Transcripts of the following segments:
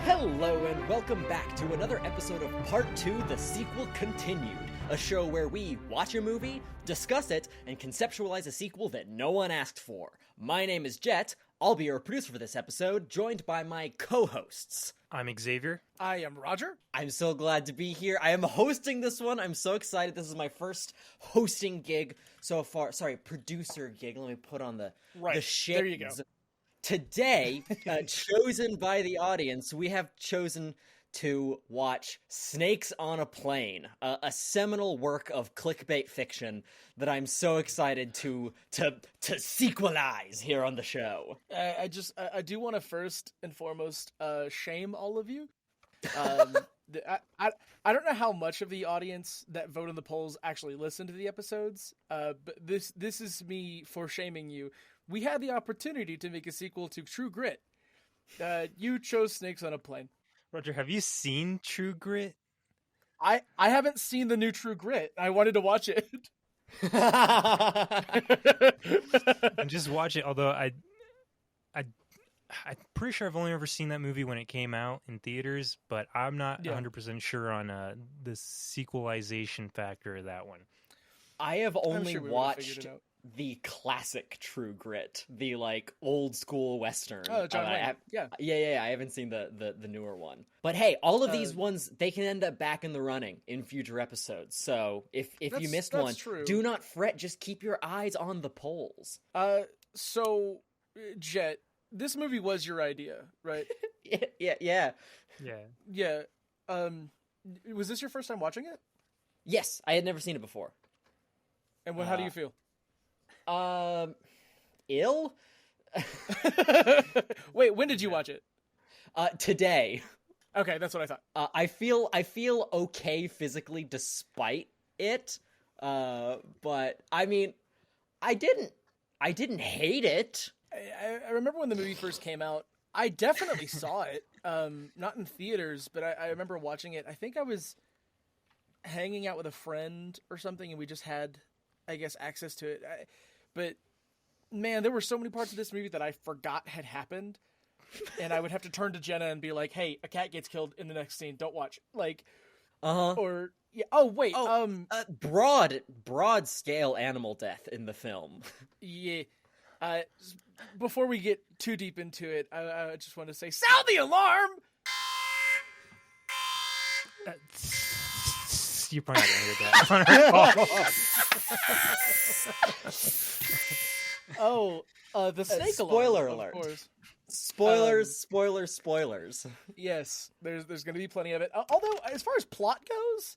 Hello and welcome back to another episode of Part 2, The Sequel Continued, a show where we watch a movie, discuss it, and conceptualize a sequel that no one asked for. My name is Jett, I'll be your producer for this episode, joined by my co-hosts. I'm Xavier. I am Roger. I'm so glad to be here. I am hosting this one. I'm so excited. This is my first hosting gig so far. Sorry, producer gig. Let me put on the shades. There you go. Today, chosen by the audience, we have chosen to watch Snakes on a Plane, a seminal work of clickbait fiction that I'm so excited to sequelize here on the show. I do want to first and foremost shame all of you. I don't know how much of the audience that vote in the polls actually listen to the episodes, but this is me for shaming you. We had the opportunity to make a sequel to True Grit. You chose Snakes on a Plane. Roger, have you seen True Grit? I haven't seen the new True Grit. I wanted to watch it. And just watch it, although I'm pretty sure I've only ever seen that movie when it came out in theaters, but I'm not 100% sure on the sequelization factor of that one. I have only watched the classic True Grit, the old school Western. Oh, John Wayne. Yeah. I haven't seen the newer one. But hey, all of these ones, they can end up back in the running in future episodes. So if you missed one, do not fret. Just keep your eyes on the polls. So, Jett, this movie was your idea, right? Yeah. Was this your first time watching it? Yes, I had never seen it before. And how do you feel? Ill? Wait, when did you watch it? Today. Okay, that's what I thought. I feel okay physically despite it. But I mean, I didn't hate it. I remember when the movie first came out, I definitely saw it. Not in theaters, but I remember watching it. I think I was hanging out with a friend or something, and we just had, I guess, access to it. But man, there were so many parts of this movie that I forgot had happened, and I would have to turn to Jenna and be like, "Hey, a cat gets killed in the next scene. Don't watch." Or yeah. Oh wait. Broad scale animal death in the film. Yeah. Before we get too deep into it, I just want to say, sound the alarm. You're probably not gonna hear that on our call. The snake spoiler alarm, alert. of course. Spoilers. Yes, there's going to be plenty of it. Although, as far as plot goes,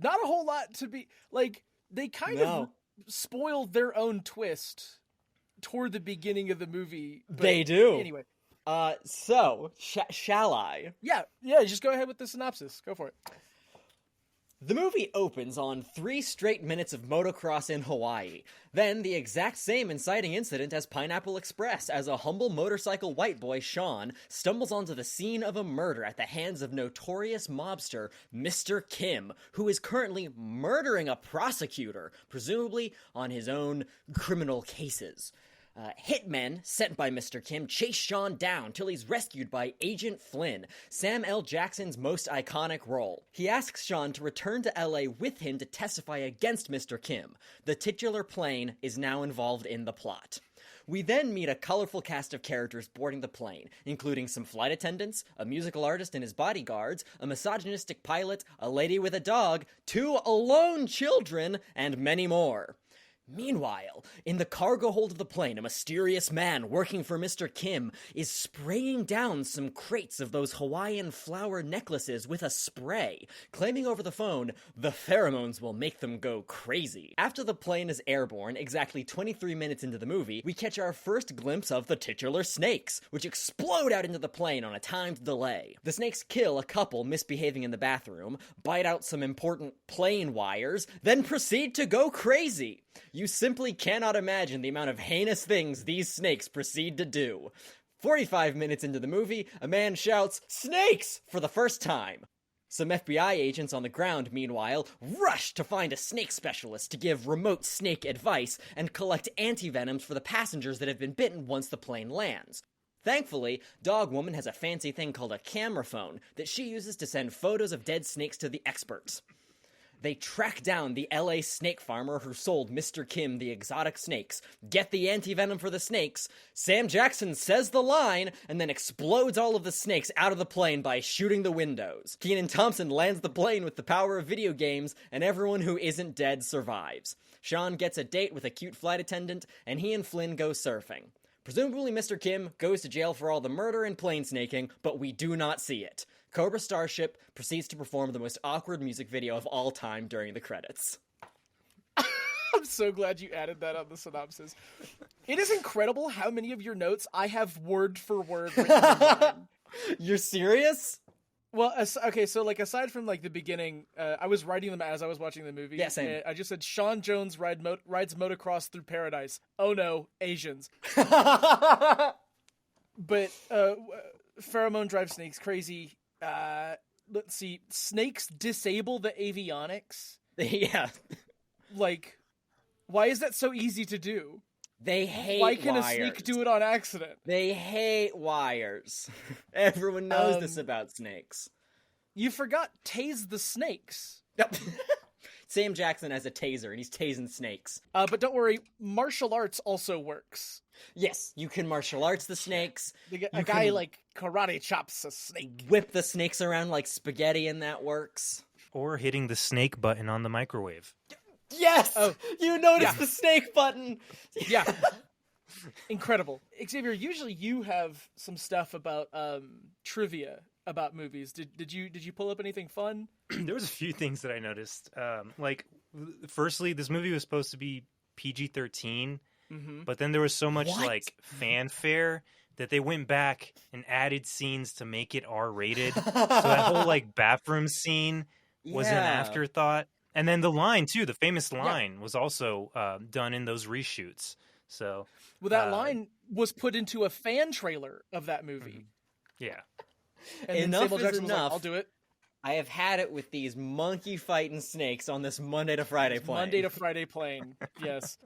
not a whole lot to be they kind of spoiled their own twist toward the beginning of the movie. They do. Anyway. So, shall I? Yeah, just go ahead with the synopsis. Go for it. The movie opens on 3 straight minutes of motocross in Hawaii. Then the exact same inciting incident as Pineapple Express as a humble motorcycle white boy, Sean, stumbles onto the scene of a murder at the hands of notorious mobster Mr. Kim, who is currently murdering a prosecutor, presumably on his own criminal cases. Hitmen sent by Mr. Kim chase Sean down till he's rescued by Agent Flynn, Sam L. Jackson's most iconic role. He asks Sean to return to LA with him to testify against Mr. Kim. The titular plane is now involved in the plot. We then meet a colorful cast of characters boarding the plane, including some flight attendants, a musical artist and his bodyguards, a misogynistic pilot, a lady with a dog, 2 alone children, and many more. Meanwhile, in the cargo hold of the plane, a mysterious man working for Mr. Kim is spraying down some crates of those Hawaiian flower necklaces with a spray, claiming over the phone, the pheromones will make them go crazy. After the plane is airborne, exactly 23 minutes into the movie, we catch our first glimpse of the titular snakes, which explode out into the plane on a timed delay. The snakes kill a couple misbehaving in the bathroom, bite out some important plane wires, then proceed to go crazy. You simply cannot imagine the amount of heinous things these snakes proceed to do. 45 minutes into the movie, a man shouts, "Snakes!" for the first time. Some FBI agents on the ground, meanwhile, rush to find a snake specialist to give remote snake advice and collect antivenoms for the passengers that have been bitten once the plane lands. Thankfully, Dog Woman has a fancy thing called a camera phone that she uses to send photos of dead snakes to the experts. They track down the LA snake farmer who sold Mr. Kim the exotic snakes, get the anti-venom for the snakes, Sam Jackson says the line, and then explodes all of the snakes out of the plane by shooting the windows. Kenan Thompson lands the plane with the power of video games, and everyone who isn't dead survives. Sean gets a date with a cute flight attendant, and he and Flynn go surfing. Presumably Mr. Kim goes to jail for all the murder and plane snaking, but we do not see it. Cobra Starship proceeds to perform the most awkward music video of all time during the credits. I'm so glad you added that on the synopsis. It is incredible how many of your notes I have word for word written down. You're serious? Well, okay, so like aside from like the beginning, I was writing them as I was watching the movie. Yeah, same. I just said Sean Jones rides motocross through paradise. Oh no, Asians. But pheromone drive snakes crazy. Let's see, snakes disable the avionics. Yeah. Like, why is that so easy to do? They hate Why can wires. a snake do it on accident? They hate wires. Everyone knows this about snakes. You forgot tase the snakes. Yep. Sam Jackson has a taser, and he's tasing snakes. But don't worry, martial arts also works. Yes, you can martial arts the snakes. A guy like karate chops a snake. Whip the snakes around like spaghetti, and that works. Or hitting the snake button on the microwave. Yes! Oh, you noticed yeah. the snake button! Yeah. Incredible. Xavier, usually you have some stuff about trivia about movies. Did you pull up anything fun? There was a few things that I noticed. Firstly, this movie was supposed to be PG-13, but then there was so much like fanfare that they went back and added scenes to make it R-rated. So that whole like bathroom scene was an afterthought. And then the line too, the famous line was also done in those reshoots. So that line was put into a fan trailer of that movie. Yeah. And then Enough Samuel is Jackson was like, enough. I'll do it. I have had it with these monkey fighting snakes on this Monday to Friday plane. Monday to Friday plane. Yes.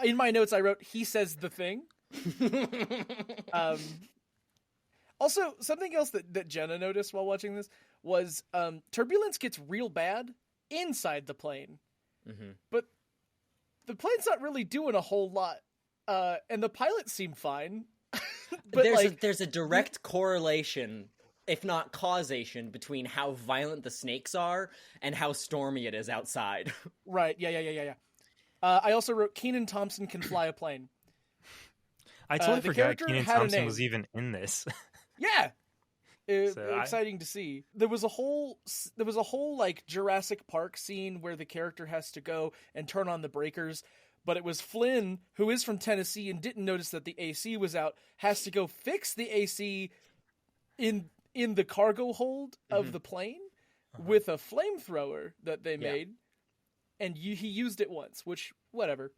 In my notes, I wrote, he says the thing. Also, something else that Jenna noticed while watching this was turbulence gets real bad inside the plane. But the plane's not really doing a whole lot. And the pilots seem fine. But there's a direct correlation, if not causation, between how violent the snakes are and how stormy it is outside. Right, yeah. I also wrote, Kenan Thompson can fly a plane. I totally the forgot character Kenan had a Thompson name. was even in this. Yeah. Exciting to see. There was a whole like Jurassic Park scene where the character has to go and turn on the breakers, but it was Flynn, who is from Tennessee and didn't notice that the AC was out, has to go fix the AC in the cargo hold of the plane with a flamethrower that they made, and he used it once, which whatever.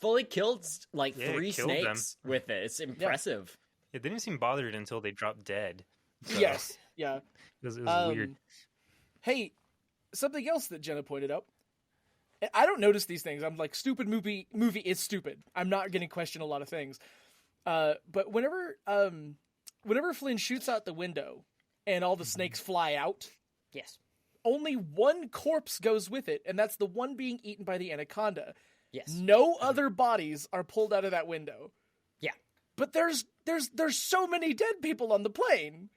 Fully killed like 3 snakes with it. It's impressive. Yeah, they didn't seem bothered until they dropped dead. So Yes, yeah. It was weird. Hey, something else that Jenna pointed out. I don't notice these things. I'm like, stupid movie is stupid. I'm not going to question a lot of things. But whenever Flynn shoots out the window and all the snakes fly out, Yes. only one corpse goes with it, and that's the one being eaten by the anaconda. Yes. No other bodies are pulled out of that window. Yeah. But there's so many dead people on the plane.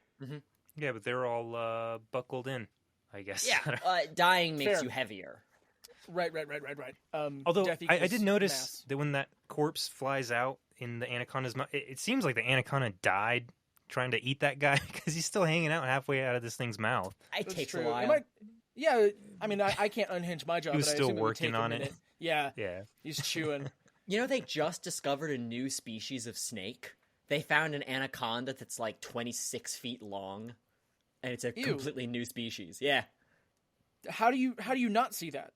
Yeah, but they're all buckled in, I guess. Yeah. Dying makes Fair. you heavier. Right. Although death I did equals notice mass. that when that corpse flies out in the anaconda's mouth, it seems like the anaconda died trying to eat that guy because he's still hanging out halfway out of this thing's mouth. It That's takes true. a while. It might, yeah, I mean, I can't unhinge my job. He was but I still assume it would take working a on it. minute. Yeah, Yeah. he's chewing. You know, they just discovered a new species of snake. They found an anaconda that's like 26 feet long, and it's a completely new species. Yeah. How do you not see that?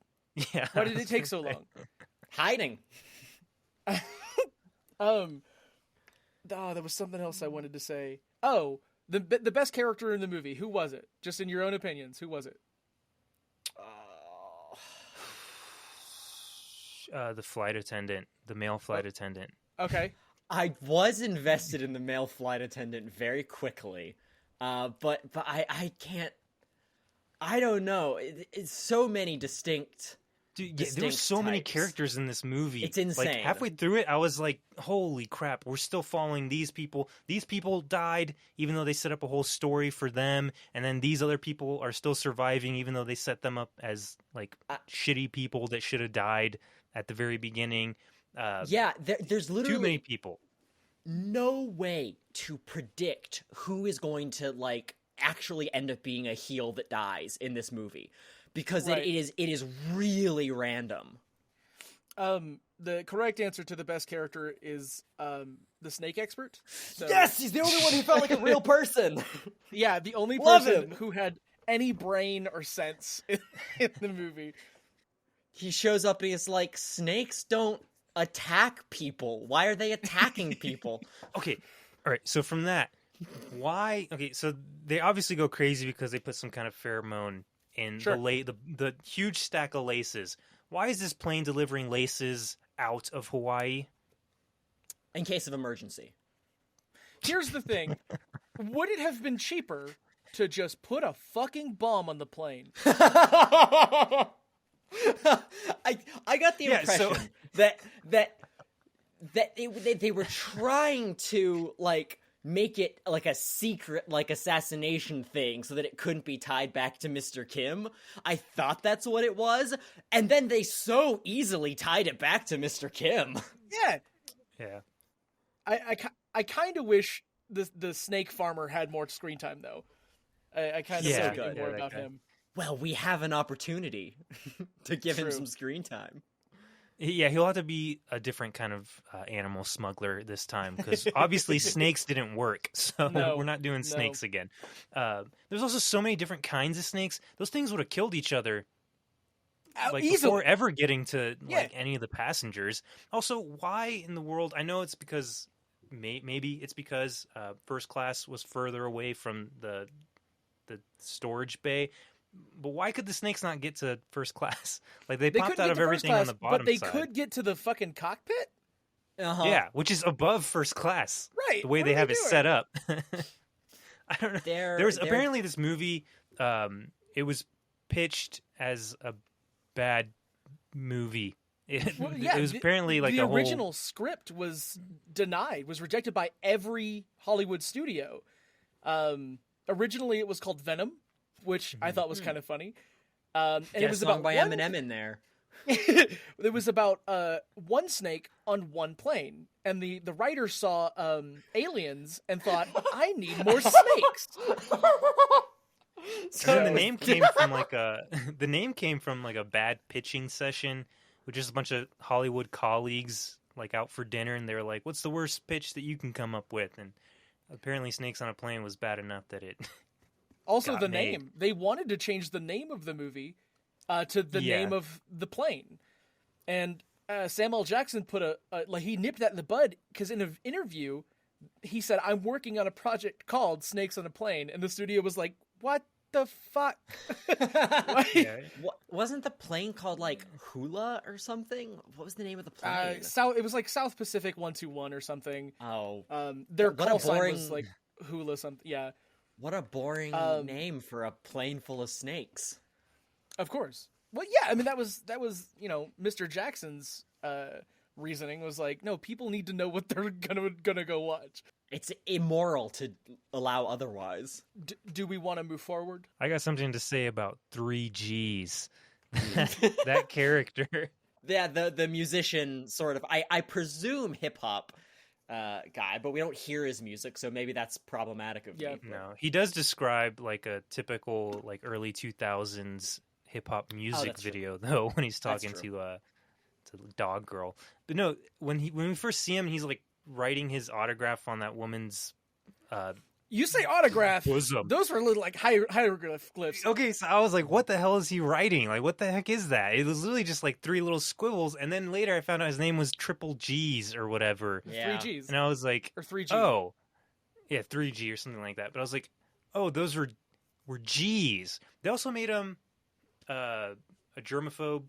Yeah. Why did it take so long? Hiding. There was something else I wanted to say. Oh, the best character in the movie. Who was it? Just in your own opinions, who was it? The flight attendant, the male flight attendant. Okay. I was invested in the male flight attendant very quickly, but I can't. I don't know. It's so many distinct. Dude, yeah, there were so many characters in this movie. It's insane. Like halfway through it, I was like, "Holy crap! We're still following these people. These people died, even though they set up a whole story for them, and then these other people are still surviving, even though they set them up as like shitty people that should have died at the very beginning." There's literally too many people. No way to predict who is going to like actually end up being a heel that dies in this movie. Because it is really random. The correct answer to the best character is the snake expert. So, yes, he's the only one who felt like a real person. Yeah, the only Love person him. who had any brain or sense in the movie. He shows up and he's like, snakes don't attack people. Why are they attacking people? Okay, all right. So from that, why? Okay, so they obviously go crazy because they put some kind of pheromone in the huge stack of laces. Why is this plane delivering laces out of Hawaii? In case of emergency. Here's the thing. Would it have been cheaper to just put a fucking bomb on the plane? I got the impression that they were trying to like make it like a secret like assassination thing so that it couldn't be tied back to Mr. Kim. I thought that's what it was, and then they so easily tied it back to Mr. Kim. Yeah. I kind of wish the snake farmer had more screen time though. I kind of wish more about him. Well, we have an opportunity to give him some screen time. Yeah, he'll have to be a different kind of animal smuggler this time, because obviously snakes didn't work, so we're not doing snakes again. There's also so many different kinds of snakes. Those things would have killed each other before ever getting to any of the passengers. Also, why in the world? I know it's because maybe it's because first class was further away from the storage bay. But why could the snakes not get to first class? Like they popped out of everything on the bottom but they side. could get to the fucking cockpit. Yeah, which is above first class. Right. The way they have it set up. I don't know. There was apparently this movie. It was pitched as a bad movie. It was apparently like the original script was denied, was rejected by every Hollywood studio. Originally, it was called Venom, which I thought was kind of funny. And it was about by Eminem in there. It was about one snake on one plane, and the writer saw aliens and thought, I need more snakes. So the name came from like a bad pitching session with just a bunch of Hollywood colleagues like out for dinner, and they were like, "What's the worst pitch that you can come up with?" And apparently, Snakes on a Plane was bad enough that it. Also, the name. They wanted to change the name of the movie to the name of the plane. And Samuel Jackson put he nipped that in the bud, because in an interview, he said, I'm working on a project called Snakes on a Plane. And the studio was like, what the fuck? Wasn't the plane called like Hula or something? What was the name of the plane? It was like South Pacific 121 or something. Oh. Their call sign was like Hula something. Yeah. What a boring name for a plane full of snakes. Of course. Well, yeah, I mean that was Mr. Jackson's reasoning was like, no, people need to know what they're gonna go watch. It's immoral to allow otherwise. Do we want to move forward? I got something to say about 3Gs. That character. Yeah, the musician sort of. I presume hip hop. Guy, but we don't hear his music, so maybe that's problematic of me. No, he does describe like a typical like early 2000s hip hop music video though when he's talking to Dog Girl. But no, when we first see him, he's like writing his autograph on that woman's. You say autograph? Bosom. Those were little like hieroglyphs. Okay, so I was like, what the hell is he writing? Like, what the heck is that? It was literally just like 3 little squiggles, and then later I found out his name was Triple G's or whatever. Yeah. 3Gs. And I was like, or 3G. Oh, yeah, 3G or something like that. But I was like, oh, those were G's. They also made him a germaphobe.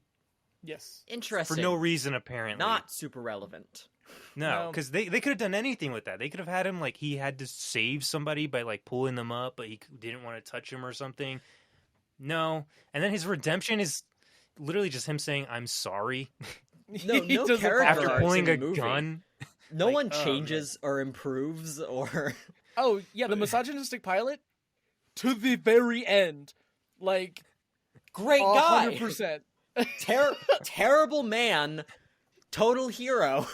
Yes. Interesting. For no reason, apparently. Not super relevant. No, because they could have done anything with that. They could have had him like he had to save somebody by like pulling them up, but he didn't want to touch him or something. No, and then his redemption is literally just him saying "I'm sorry" No character after arcs pulling in a the movie. gun. No Like, one oh, changes or improves or. Oh yeah, the misogynistic pilot to the very end, like Great guy, 100%. terrible man, total hero.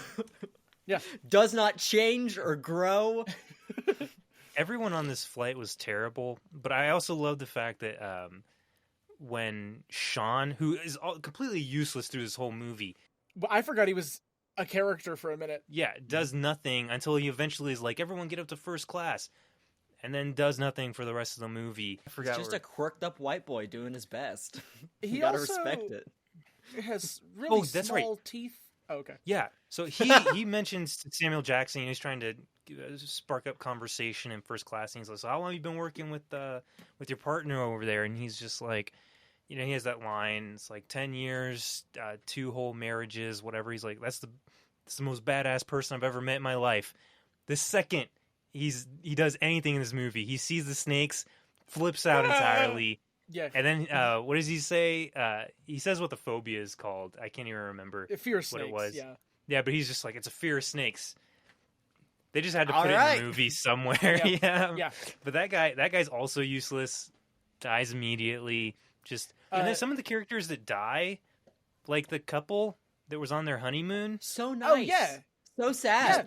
Yeah, does not change or grow. Everyone on this flight was terrible, but I also love the fact that when Sean, who is completely useless through this whole movie, but I forgot he was a character for a minute. yeah, does nothing until he eventually is like, everyone get up to first class, and then does nothing for the rest of the movie. I forgot. He's just a quirked up white boy doing his best. He You gotta also respect it. has really that's small right. teeth. Oh, okay. Yeah, so he mentions Samuel Jackson. He's trying to spark up conversation in first class, and he's like, "So how long have you been working with your partner over there?" And he's just like, he has that line. It's like 10 years, 2 whole marriages, whatever. He's like, that's the most badass person I've ever met in my life. The second he does anything in this movie, he sees the snakes, flips out entirely. Yeah. And then what does he say? He says what the phobia is called. I can't even remember Fear of what snakes. it was. Yeah. Yeah, but he's just like, it's a fear of snakes. They just had to All put it right. in the movie somewhere. Yeah. Yeah. But that guy's also useless. Dies immediately. Just and then some of the characters that die, like the couple that was on their honeymoon. So nice. Oh yeah. So sad. Yeah.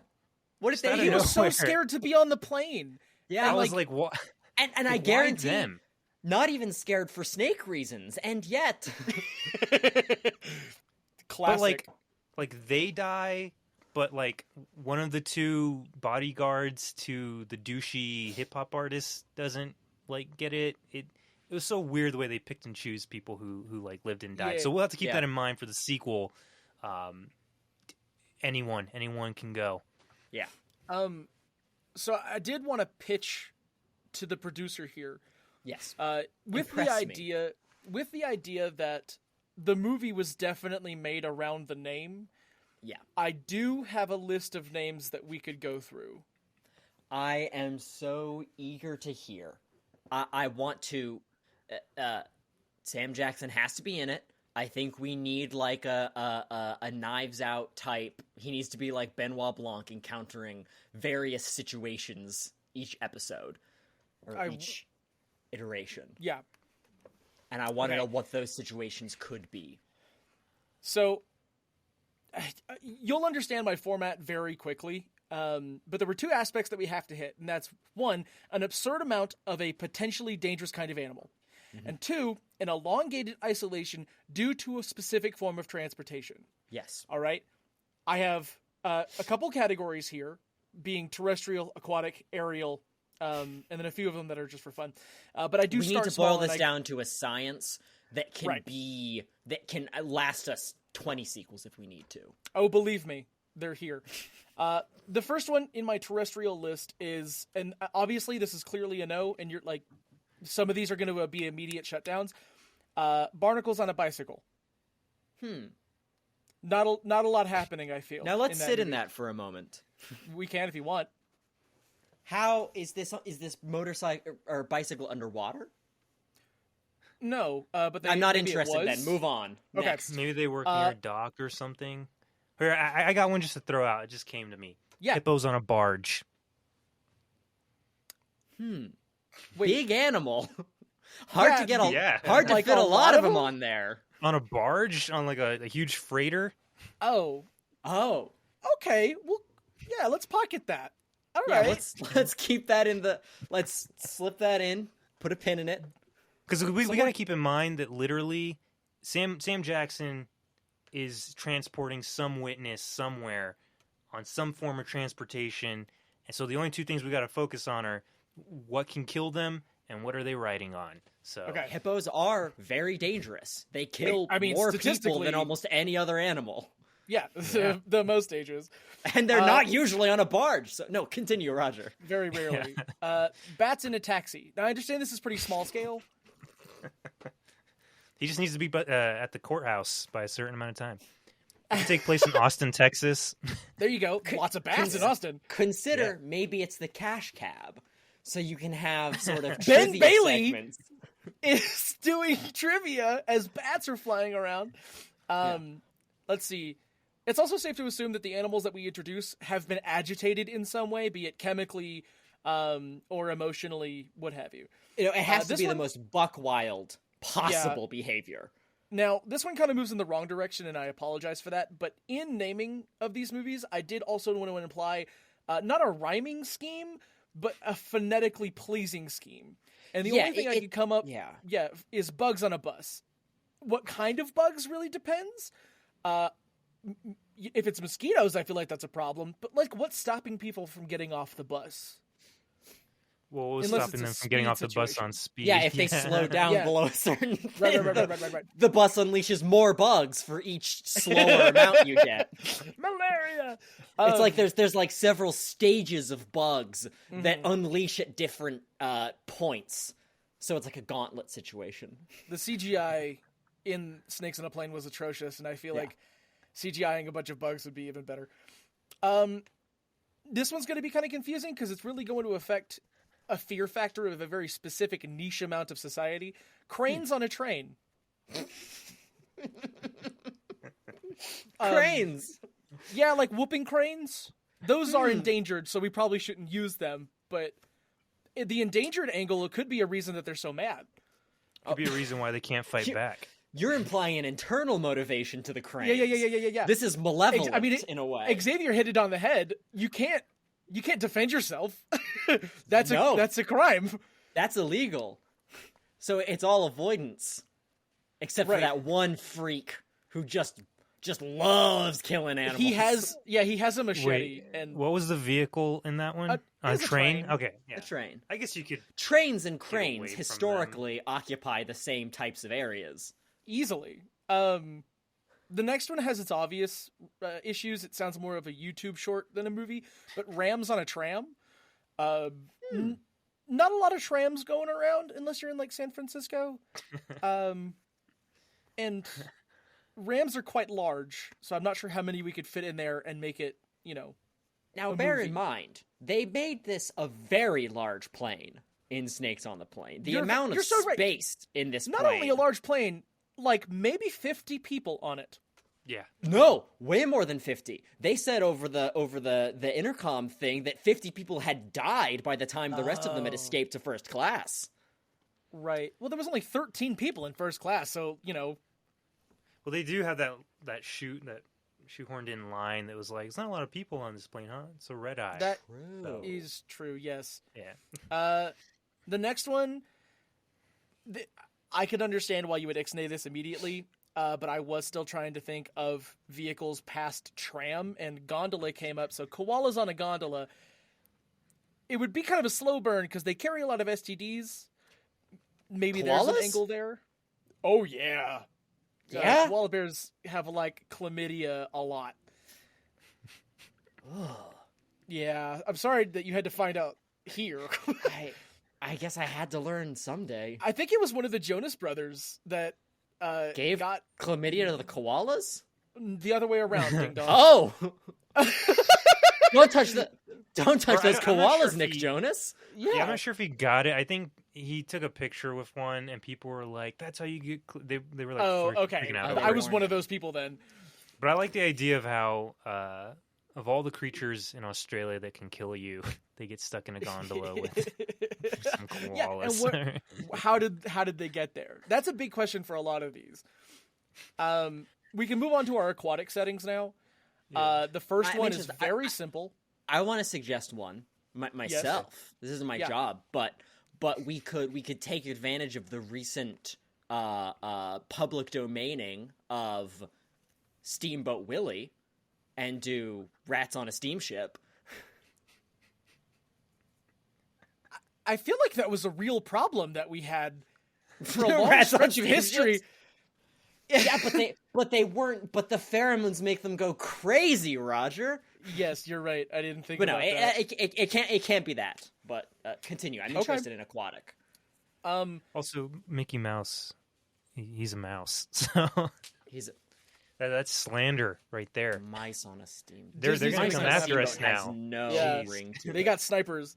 What if Just out they? He of was so nowhere. scared to be on the plane. Yeah, I was like, what? and I Why guarantee, them? not even scared for snake reasons, and yet. Classic. But like they die, but like one of the 2 bodyguards to the douchey hip hop artist doesn't like get it. It was so weird the way they picked and choose people who like lived and died. Yeah. So we'll have to keep Yeah. that in mind for the sequel. Anyone can go. Yeah. So I did want to pitch to the producer here, Yes. with Impress me. the idea that the movie was definitely made around the name. Yeah. I do have a list of names that we could go through. I am so eager to hear. I want to. Sam Jackson has to be in it. I think we need like a Knives Out type. He needs to be like Benoit Blanc encountering various situations each episode or each iteration. Yeah. And I want to Okay. know what those situations could be. So you'll understand my format very quickly. But there were 2 aspects that we have to hit, and that's 1, an absurd amount of a potentially dangerous kind of animal, and 2, an elongated isolation due to a specific form of transportation. Yes. All right, I have a couple categories here, being terrestrial, aquatic, aerial, and then a few of them that are just for fun. But I do We start need to small boil this and down to a science that can Right. that can last us 20 sequels if we need to. Oh, believe me, they're here. The first one in my terrestrial list is, and obviously this is clearly a no, and you're like, some of these are going to be immediate shutdowns. Barnacles on a bicycle. Not a lot happening, I feel. Now let's sit in movie. that for a moment. We can if you want. How is this motorcycle or bicycle underwater? No, but I'm not maybe it interested was. then. Move on. Okay. Next. Maybe they work near a dock or something. Here, I got one just to throw out. It just came to me. Yeah. Hippos on a barge. Wait. Big animal. Hard Yeah, to get yeah. hard to Like fit a a lot lot of of them them? on there. On a barge? On like a huge freighter? Oh, Oh. okay. Well, yeah. Let's pocket that. All Yeah, right. let's keep that in the let's slip that in, put a pin in it. Because we got to keep in mind that literally Sam Jackson is transporting some witness somewhere on some form of transportation. And so the only 2 things we got to focus on are what can kill them and what are they riding on. So Okay. Hippos are very dangerous. They kill I mean, more people statistically- than almost any other animal. Yeah. The most dangerous. And they're not usually on a barge. So no, continue, Roger. Very rarely. Bats in a taxi. Now I understand this is pretty small scale. he just needs to be at the courthouse by a certain amount of time. take place in Austin, Texas. There you go. Lots of bats in Austin. Consider maybe it's the cash cab, so you can have sort of Ben trivia Bailey segments. is doing trivia as bats are flying around. Let's see. It's also safe to assume that the animals that we introduce have been agitated in some way, be it chemically or emotionally, what have you. You know, it has to be the most buck wild possible behavior. Now, this one kind of moves in the wrong direction, and I apologize for that. But in naming of these movies, I did also want to imply not a rhyming scheme, but a phonetically pleasing scheme. And the only thing I could come up, is bugs on a bus. What kind of bugs really depends. If it's mosquitoes, I feel like that's a problem. But like, what's stopping people from getting off the bus? Well, what was stopping them from getting off the bus on speed? Yeah, if they slow down below a certain thing, right. the bus unleashes more bugs for each slower amount you get. Malaria! It's like there's like several stages of bugs that unleash at different points. So it's like a gauntlet situation. The CGI in Snakes on a Plane was atrocious, and I feel like CGIing a bunch of bugs would be even better. This one's going to be kind of confusing because it's really going to affect a fear factor of a very specific niche amount of society. Cranes on a train. Cranes! Yeah, like whooping cranes. Those are endangered, so we probably shouldn't use them. But the endangered angle, it could be a reason that they're so mad. Could be a reason why they can't fight back. You're implying an internal motivation to the cranes. Yeah. This is malevolent in a way. Xavier hit it on the head. You can't defend yourself. That's a crime. That's illegal. So it's all avoidance. Except for that one freak who just loves killing animals. He has a machete. Wait, and what was the vehicle in that one? A train? Okay, yeah. A train. I guess you could. Trains and cranes historically occupy the same types of areas. Easily. The next one has its obvious issues. It sounds more of a YouTube short than a movie. But Rams on a Tram. Not a lot of trams going around unless you're in like San Francisco. And Rams are quite large, so I'm not sure how many we could fit in there and make it, Now bear in mind, they made this a very large plane in Snakes on the Plane. The amount of space in this plane. Not only a large plane, like maybe 50 people on it. Yeah. No, way more than 50. They said over the intercom thing that 50 people had died by the time the rest of them had escaped to first class. Right. Well, there was only 13 people in first class, so, Well, they do have that shoehorned in line that was like, "It's not a lot of people on this plane, huh? It's a red eye." That is true, yes. Yeah. The next one, I could understand why you would ixnay this immediately, but I was still trying to think of vehicles past tram, and gondola came up, so koalas on a gondola. It would be kind of a slow burn because they carry a lot of STDs. Maybe Koalas? there's an angle there. Oh, yeah. Yeah? Koala bears have, like, chlamydia a lot. Yeah, I'm sorry that you had to find out here. I guess I had to learn someday. I think it was one of the Jonas brothers that got chlamydia to the koalas? The other way around, ding dong. Oh! Don't touch those koalas, Nick he, Jonas. Yeah, I'm not sure if he got it. I think he took a picture with one, and people were like, "That's how you get." They were like, "Oh, okay." Freaking out I was one of those people then. But I like the idea of how, of all the creatures in Australia that can kill you, they get stuck in a gondola with some koalas. Yeah, and how did they get there? That's a big question for a lot of these. We can move on to our aquatic settings now. Yeah. The first one is very simple. I want to suggest one myself. Yes. This isn't my job, but we could take advantage of the recent public domaining of Steamboat Willie and do Rats on a Steamship. I feel like that was a real problem that we had for a long stretch of history. Yeah, but they weren't. But the pheromones make them go crazy, Roger. Yes, you're right. I didn't think about that. It can't be that. But continue. I'm interested in aquatic. Also, Mickey Mouse, he's a mouse. So That's slander right there. Mice on a steam. They're Disney's going to come making after a us steamboat. Has now. no Yeah. ring to They it. got snipers.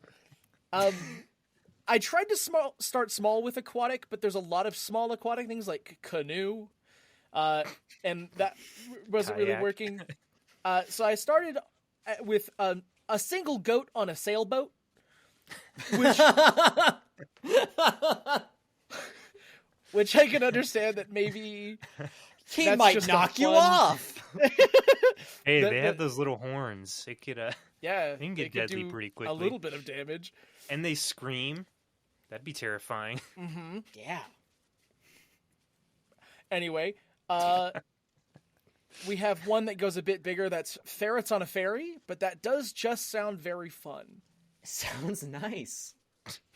I tried to start small with aquatic, but there's a lot of small aquatic things like canoe, and that wasn't really Kayak. working. So I started with a single goat on a sailboat, which I can understand that maybe He That's might just a knock you fun- off. Hey, That- they have that- those little horns. It could, yeah, can they get could deadly do pretty a quickly. little bit of damage. and they scream. That'd be terrifying. Yeah. Anyway, we have one that goes a bit bigger. That's ferrets on a ferry, but that does just sound very fun. Sounds nice.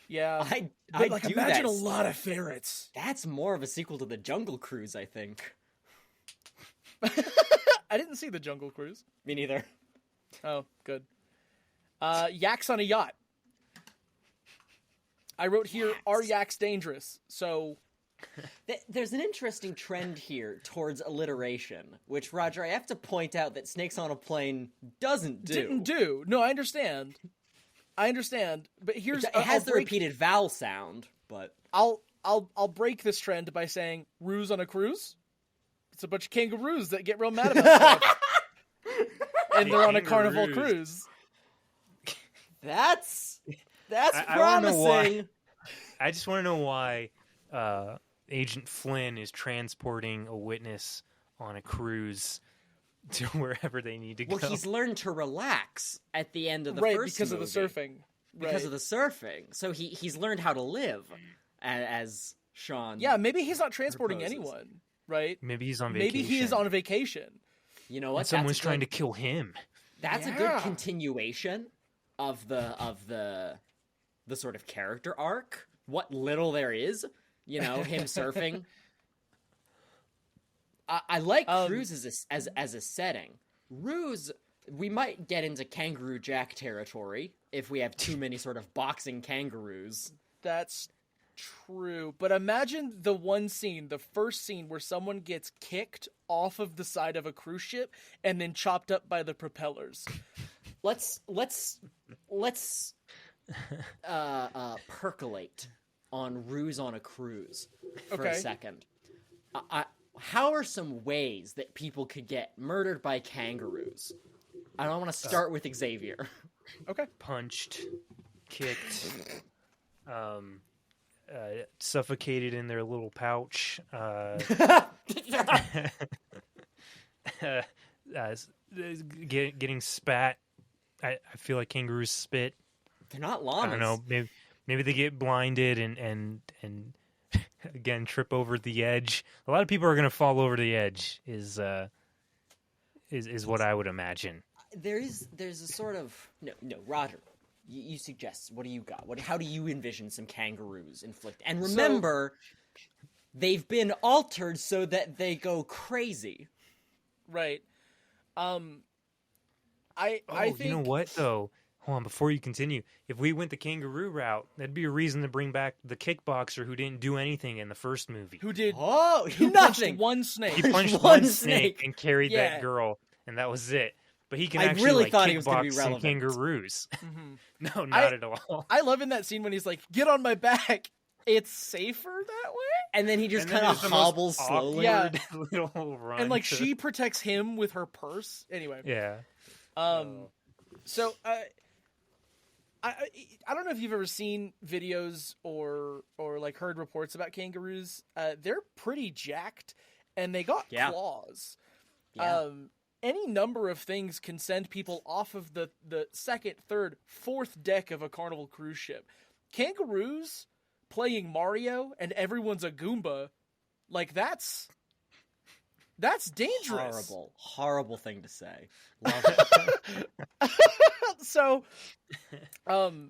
Yeah, I but like do imagine that. a lot of ferrets. That's more of a sequel to the Jungle Cruise, I think. I didn't see the Jungle Cruise. Me neither. Oh, good. Yaks on a yacht. I wrote here, are yaks dangerous? So, There's an interesting trend here towards alliteration, which, Roger, I have to point out that Snakes on a Plane doesn't do. didn't do. No, I understand. But here's It has the repeated vowel sound, but I'll break this trend by saying ruse on a cruise. It's a bunch of kangaroos that get real mad about stuff. And they're on a carnival Kangaroos. cruise. that's I wanna know why. promising. I just want to know why Agent Flynn is transporting a witness on a cruise to wherever they need to go. Well, he's learned to relax at the end of the Right, first because of the movie. surfing. Because Right. of the surfing. So he's learned how to live, as Sean. Yeah, maybe he's not transporting proposes. anyone, right? Maybe he's on vacation. Maybe he is on a vacation. You know what? And someone's That's a trying good- to kill him. That's a Yeah. good continuation of the sort of character arc. What little there is, you know, him surfing. I like Cruise as a setting. Ruse, we might get into Kangaroo Jack territory if we have too many sort of boxing kangaroos. That's true. But imagine the first scene where someone gets kicked off of the side of a cruise ship and then chopped up by the propellers. Let's percolate on Ruse on a Cruise for a Okay. second. How are some ways that people could get murdered by kangaroos? I don't want to start with Xavier. Okay. Punched, kicked, suffocated in their little pouch. Getting spat. I feel like kangaroos spit. They're not I llamas. don't know. Maybe they get blinded and again trip over the edge. A lot of people are going to fall over the edge. Is what I would imagine. There's a sort of no, Roger. You suggest. What do you got? How do you envision some kangaroos inflict? And remember, they've been altered so that they go crazy. Right. I think You know what though? Hold on, before you continue, if we went the kangaroo route, that'd be a reason to bring back the kickboxer who didn't do anything in the first movie. who did Oh, who punched nothing. one snake. He punched One one snake snake. and carried Yeah. that girl, and that was it. But he can I actually really like thought he was gonna be kickbox some relevant. kangaroos. Mhm. No, not at all. I love in that scene when he's like, "Get on my back." It's safer that way. And then he just And then kind of there's the most hobbles slowly. awkward- Yeah, little run. And like to- she protects him with her purse. Anyway. yeah. So I don't know if you've ever seen videos or like heard reports about kangaroos. They're pretty jacked, and they got Yeah. claws. Yeah. Any number of things can send people off of the second, third, fourth deck of a Carnival cruise ship. Kangaroos playing Mario and everyone's a Goomba, like that's dangerous. Horrible thing to say. Love it. So, I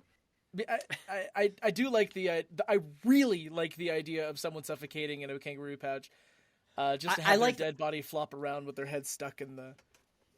do like I really like the idea of someone suffocating in a kangaroo pouch, just to I have like their dead body flop around with their head stuck in the.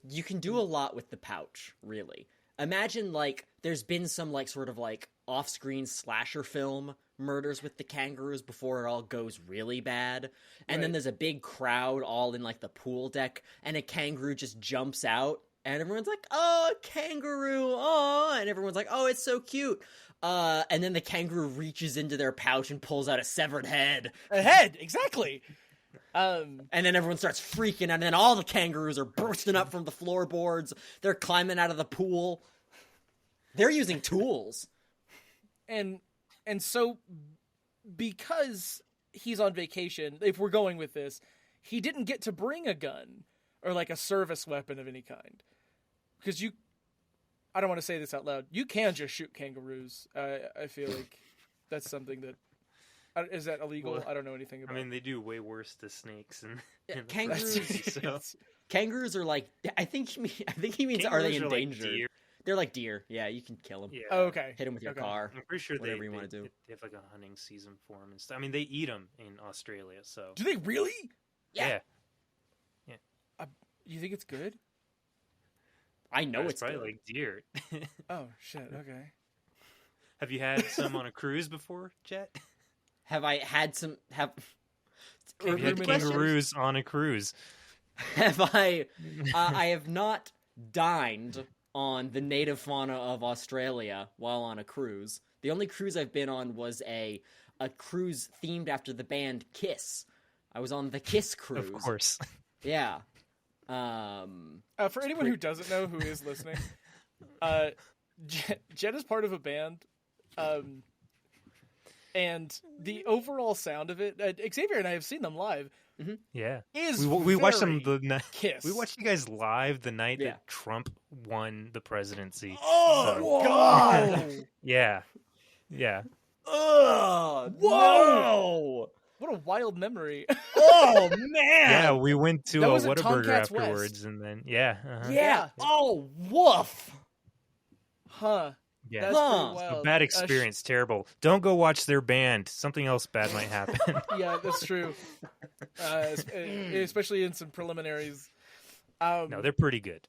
You can do a lot with the pouch, really. Imagine, like, there's been some, like, sort of, like, off-screen slasher film murders with the kangaroos before it all goes really bad. And then Right. there's a big crowd all in like the pool deck, and a kangaroo just jumps out, and everyone's like, "Oh, a kangaroo! Oh!" And everyone's like, "Oh, it's so cute." And then the kangaroo reaches into their pouch and pulls out a severed head. A head, exactly. And then everyone starts freaking out, and then all the kangaroos are bursting up from the floorboards. They're climbing out of the pool. They're using tools. And so because he's on vacation, if we're going with this, he didn't get to bring a gun or like a service weapon of any kind. Because I don't want to say this out loud, you can just shoot kangaroos. I feel like that's something that, is that illegal? Well, I don't know anything about it. I mean, they do way worse to snakes and Kangaroos. so. Kangaroos are like, I think he means, are they Kangaroos are like endangered? deer. They're like deer. Yeah, you can kill them. Yeah. Oh, okay. Hit them with your Okay. car. I'm pretty sure Whatever you wanna do. They have like a hunting season for them and stuff. I mean, they eat them in Australia, so Do they really? Yeah. You think it's good? I know it's probably good. like deer. Oh, shit. Okay. Have you had some on a cruise before, Jett? Have I had some? Have Kangaroo You had Repeat kangaroos on a cruise. have I? I have not dined on the native fauna of Australia while on a cruise. The only cruise I've been on was a cruise themed after the band Kiss. I was on the Kiss cruise. Of course. Yeah. For anyone who doesn't know, who is listening, Jett is part of a band, and the overall sound of it, Xavier and I have seen them live, Yeah. is We watched them very the night. Kiss. We watched you guys live the night Yeah. that Trump won the presidency. Oh So- God! Yeah. Yeah. Ugh! Whoa! No! What a wild memory. Oh man! Yeah, we went to That a was at Whataburger Tomcats West. afterwards, and then yeah, Yeah. Oh woof! Huh. yeah. That's Huh. pretty A wild. bad experience, terrible. Don't go watch their band. Something else bad might happen. Yeah, that's true. Especially in some preliminaries. No, they're pretty good.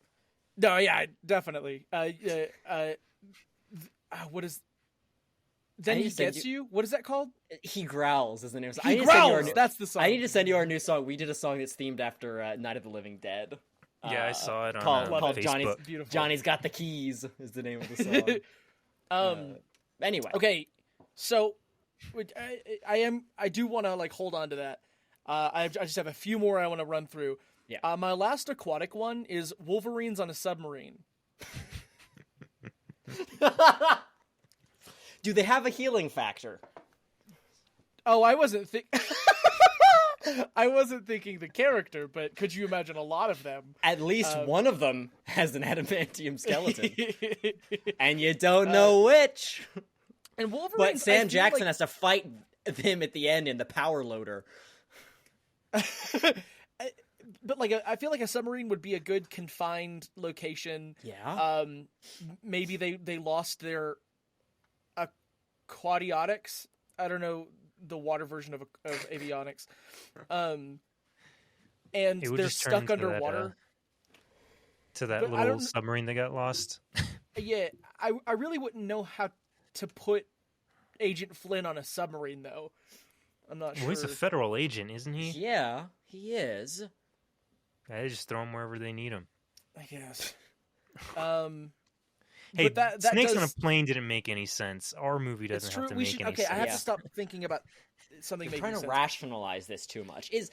No, yeah, definitely. What is? Then I need he to send gets you. What is that called? He growls is the name. I He need to send you our growls. new- That's the song. I need to send you our new song. We did a song that's themed after Night of the Living Dead. Yeah, I saw it on called Facebook. Johnny's Beautiful. Johnny's Got the Keys is the name of the song. Anyway, Okay, so I do want to like hold on to that. I just have a few more I want to run through. Yeah. My last aquatic one is Wolverines on a submarine. do they have a healing factor? Oh, I wasn't I wasn't thinking the character, but could you imagine a lot of them? At least one of them has an adamantium skeleton, and you don't know which. And Wolverines, But Sam I feel Jackson like- has to fight him at the end in the power loader. But like, I feel like a submarine would be a good confined location. Yeah. Maybe they lost their aquadiotics. I don't know the water version of avionics. And It would they're just turn stuck into that, underwater. To that But I little don't- submarine that got lost. Yeah, I really wouldn't know how to put Agent Flynn on a submarine though. I'm not sure. Well, he's a federal agent, isn't he? Yeah, he is. They just throw him wherever they need him. I guess. Hey, but that Snakes on does- a Plane didn't make any sense. Our movie It's doesn't true. have to We make should. any Okay, sense. I have Yeah. to stop thinking about something You're making trying to sense. rationalize this too much. Is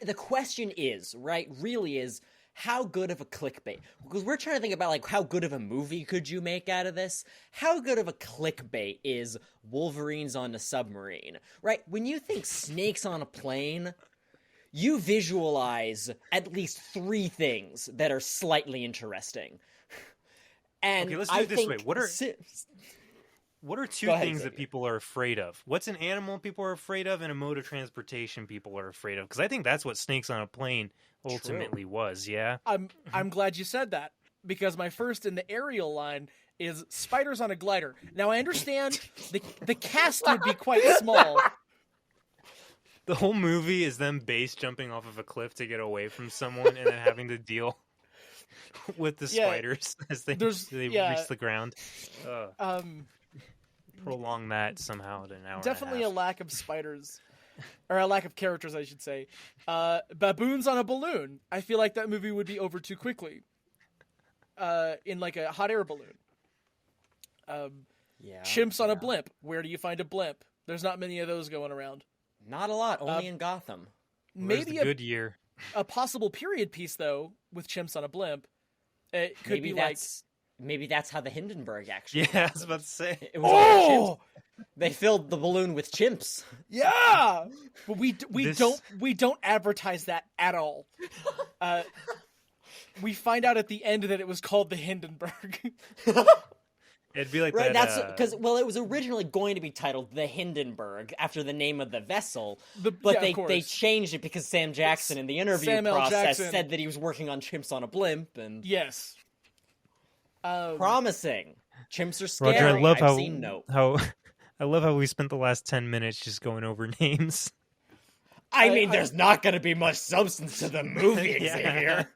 the question is, right? Really is how good of a clickbait? Because we're trying to think about like how good of a movie could you make out of this? How good of a clickbait is Wolverines on a submarine? Right? When you think Snakes on a Plane, you visualize at least 3 things that are slightly interesting. And Okay, let's do I it this think way. What are 2 Go ahead, things that Xavier. people are afraid of? What's an animal people are afraid of and a mode of transportation people are afraid of? Because I think that's what Snakes on a Plane ultimately was, yeah? I'm glad you said that because my first in the aerial line is spiders on a glider. Now I understand the cast would be quite small. The whole movie is them base jumping off of a cliff to get away from someone and then having to deal with the Yeah, spiders as they yeah. reach the ground. prolong that somehow to an hour. Definitely and a lack of spiders. Or a lack of characters, I should say. Baboons on a balloon. I feel like that movie would be over too quickly. In like a hot air balloon. Chimps on a blimp. Where do you find a blimp? There's not many of those going around. Not a lot, only in Gotham. Maybe a good year. A possible period piece, though, with chimps on a blimp. It could be like... Maybe that's how the Hindenburg actually Yeah, I was about to say. It was all chimps. They filled the balloon with chimps. Yeah! But we don't advertise that at all. We find out at the end that it was called the Hindenburg. It'd be like right, that. That's because it was originally going to be titled the Hindenburg after the name of the vessel, but they changed it because Sam Jackson in the interview process said that he was working on Chimps on a Blimp, and yes, promising. Chimps are scary. Roger, I love how I love how we spent the last 10 minutes just going over names. I mean, there's not going to be much substance to the movie, Xavier.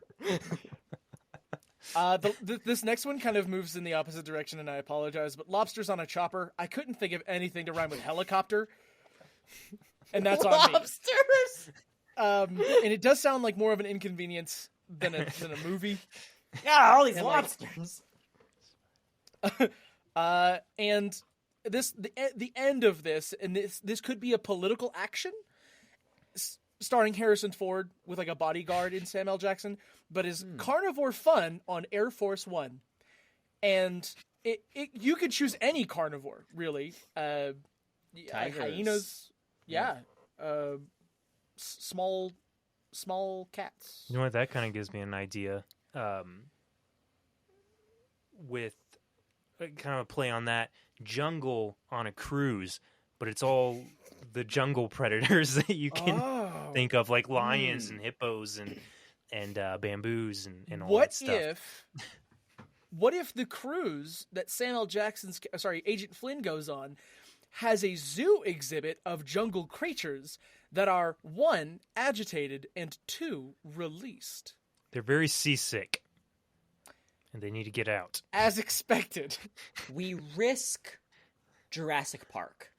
This next one kind of moves in the opposite direction, and I apologize, but Lobsters on a Chopper, I couldn't think of anything to rhyme with helicopter, and that's on me. Lobsters! And it does sound like more of an inconvenience than a movie. Yeah, all these lobsters. And the end of this, and this could be a political action, starring Harrison Ford with like a bodyguard in Samuel L. Jackson, but is carnivore fun on Air Force One, and you could choose any carnivore really. Hyenas, small cats. You know what? That kind of gives me an idea. With kind of a play on that, jungle on a cruise, but it's all the jungle predators that you can think of, like lions and hippos and bamboos and all that stuff. What if the cruise that Agent Flynn goes on has a zoo exhibit of jungle creatures that are 1, agitated, and 2, released? They're very seasick. And they need to get out. As expected. We risk Jurassic Park.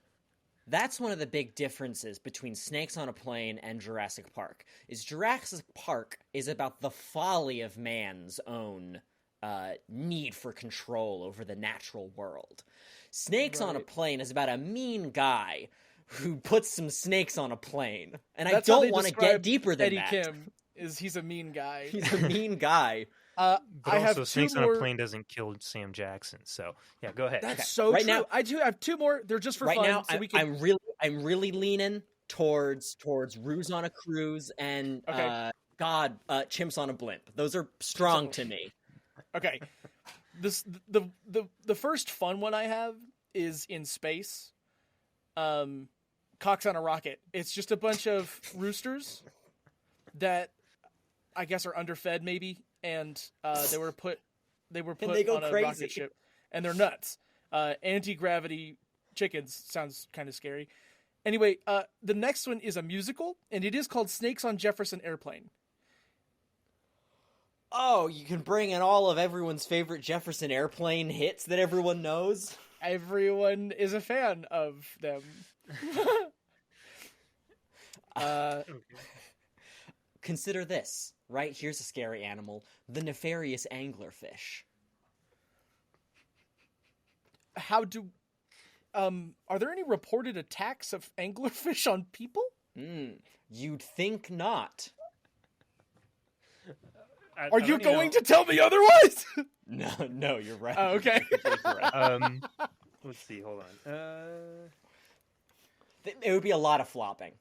That's one of the big differences between Snakes on a Plane and Jurassic Park. Jurassic Park is about the folly of man's own need for control over the natural world. Snakes on a Plane is about a mean guy who puts some snakes on a plane. And I don't want to get deeper than that. Eddie Kim he's a mean guy. He's a mean guy. But also, Snakes on a Plane doesn't kill Sam Jackson. So, yeah, go ahead. That's so true. Now, I have 2 more. They're just for fun. Right now, so I'm really leaning towards Ruse on a Cruise and Chimps on a Blimp. Those are strong to me. Okay, the first fun one I have is in space. Cocks on a Rocket. It's just a bunch of roosters that I guess are underfed, maybe. And they were put on a rocket ship, and they're nuts. Anti-gravity chickens sounds kind of scary. Anyway, the next one is a musical, and it is called Snakes on Jefferson Airplane. Oh, you can bring in all of everyone's favorite Jefferson Airplane hits that everyone knows? Everyone is a fan of them. Consider this. Right, here's a scary animal. The nefarious anglerfish. Are there any reported attacks of anglerfish on people? You'd think not. Are you going to tell me otherwise? No, you're right. Oh, okay. Let's see, hold on. It would be a lot of flopping.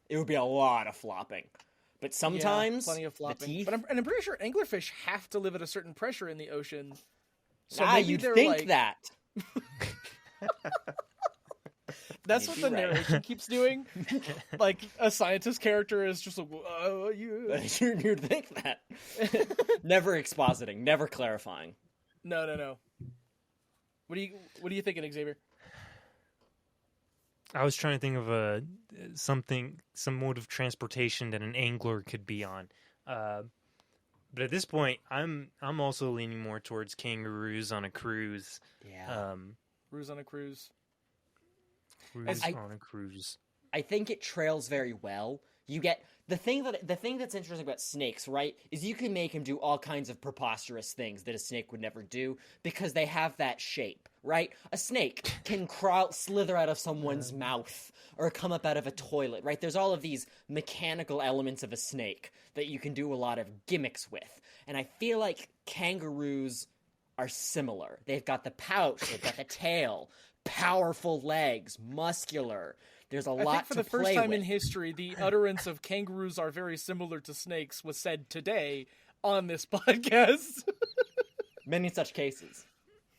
But sometimes, plenty of flopping. But I'm pretty sure anglerfish have to live at a certain pressure in the ocean. So you'd think that. That's what the narration keeps doing. Like a scientist character is just like, you'd think that. Never expositing, never clarifying. No. What are you thinking, Xavier? I was trying to think of some mode of transportation that an angler could be on. But at this point, I'm also leaning more towards kangaroos on a cruise. Yeah. Cruise on a cruise. Cruise on a cruise. I think it trails very well. You get the thing that's interesting about snakes, right, is you can make them do all kinds of preposterous things that a snake would never do because they have that shape, right? A snake can slither out of someone's mouth or come up out of a toilet, right? There's all of these mechanical elements of a snake that you can do a lot of gimmicks with. And I feel like kangaroos are similar. They've got the pouch, they've got the tail, powerful legs, muscular. There's a lot to play with. I think for the first time in history, the utterance of kangaroos are very similar to snakes was said today on this podcast. Many such cases.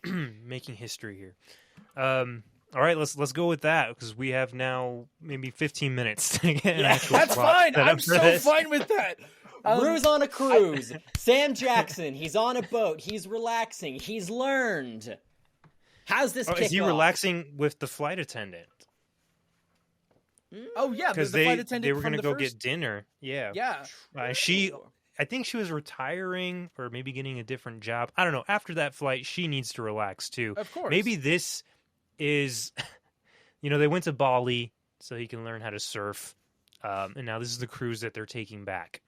Making history here. All right, let's go with that because we have now maybe 15 minutes to get an actual that's plot fine. set up I'm for so this. fine with that. Rue's on a cruise. Sam Jackson, he's on a boat. He's relaxing. He's learned. How's this kick Is he off? relaxing with the flight attendant? Oh yeah, Because the flight attendant they were going to go get dinner. Yeah. Yeah. I think she was retiring or maybe getting a different job. I don't know. After that flight, she needs to relax too. Of course. Maybe this is, they went to Bali so he can learn how to surf. And now this is the cruise that they're taking back.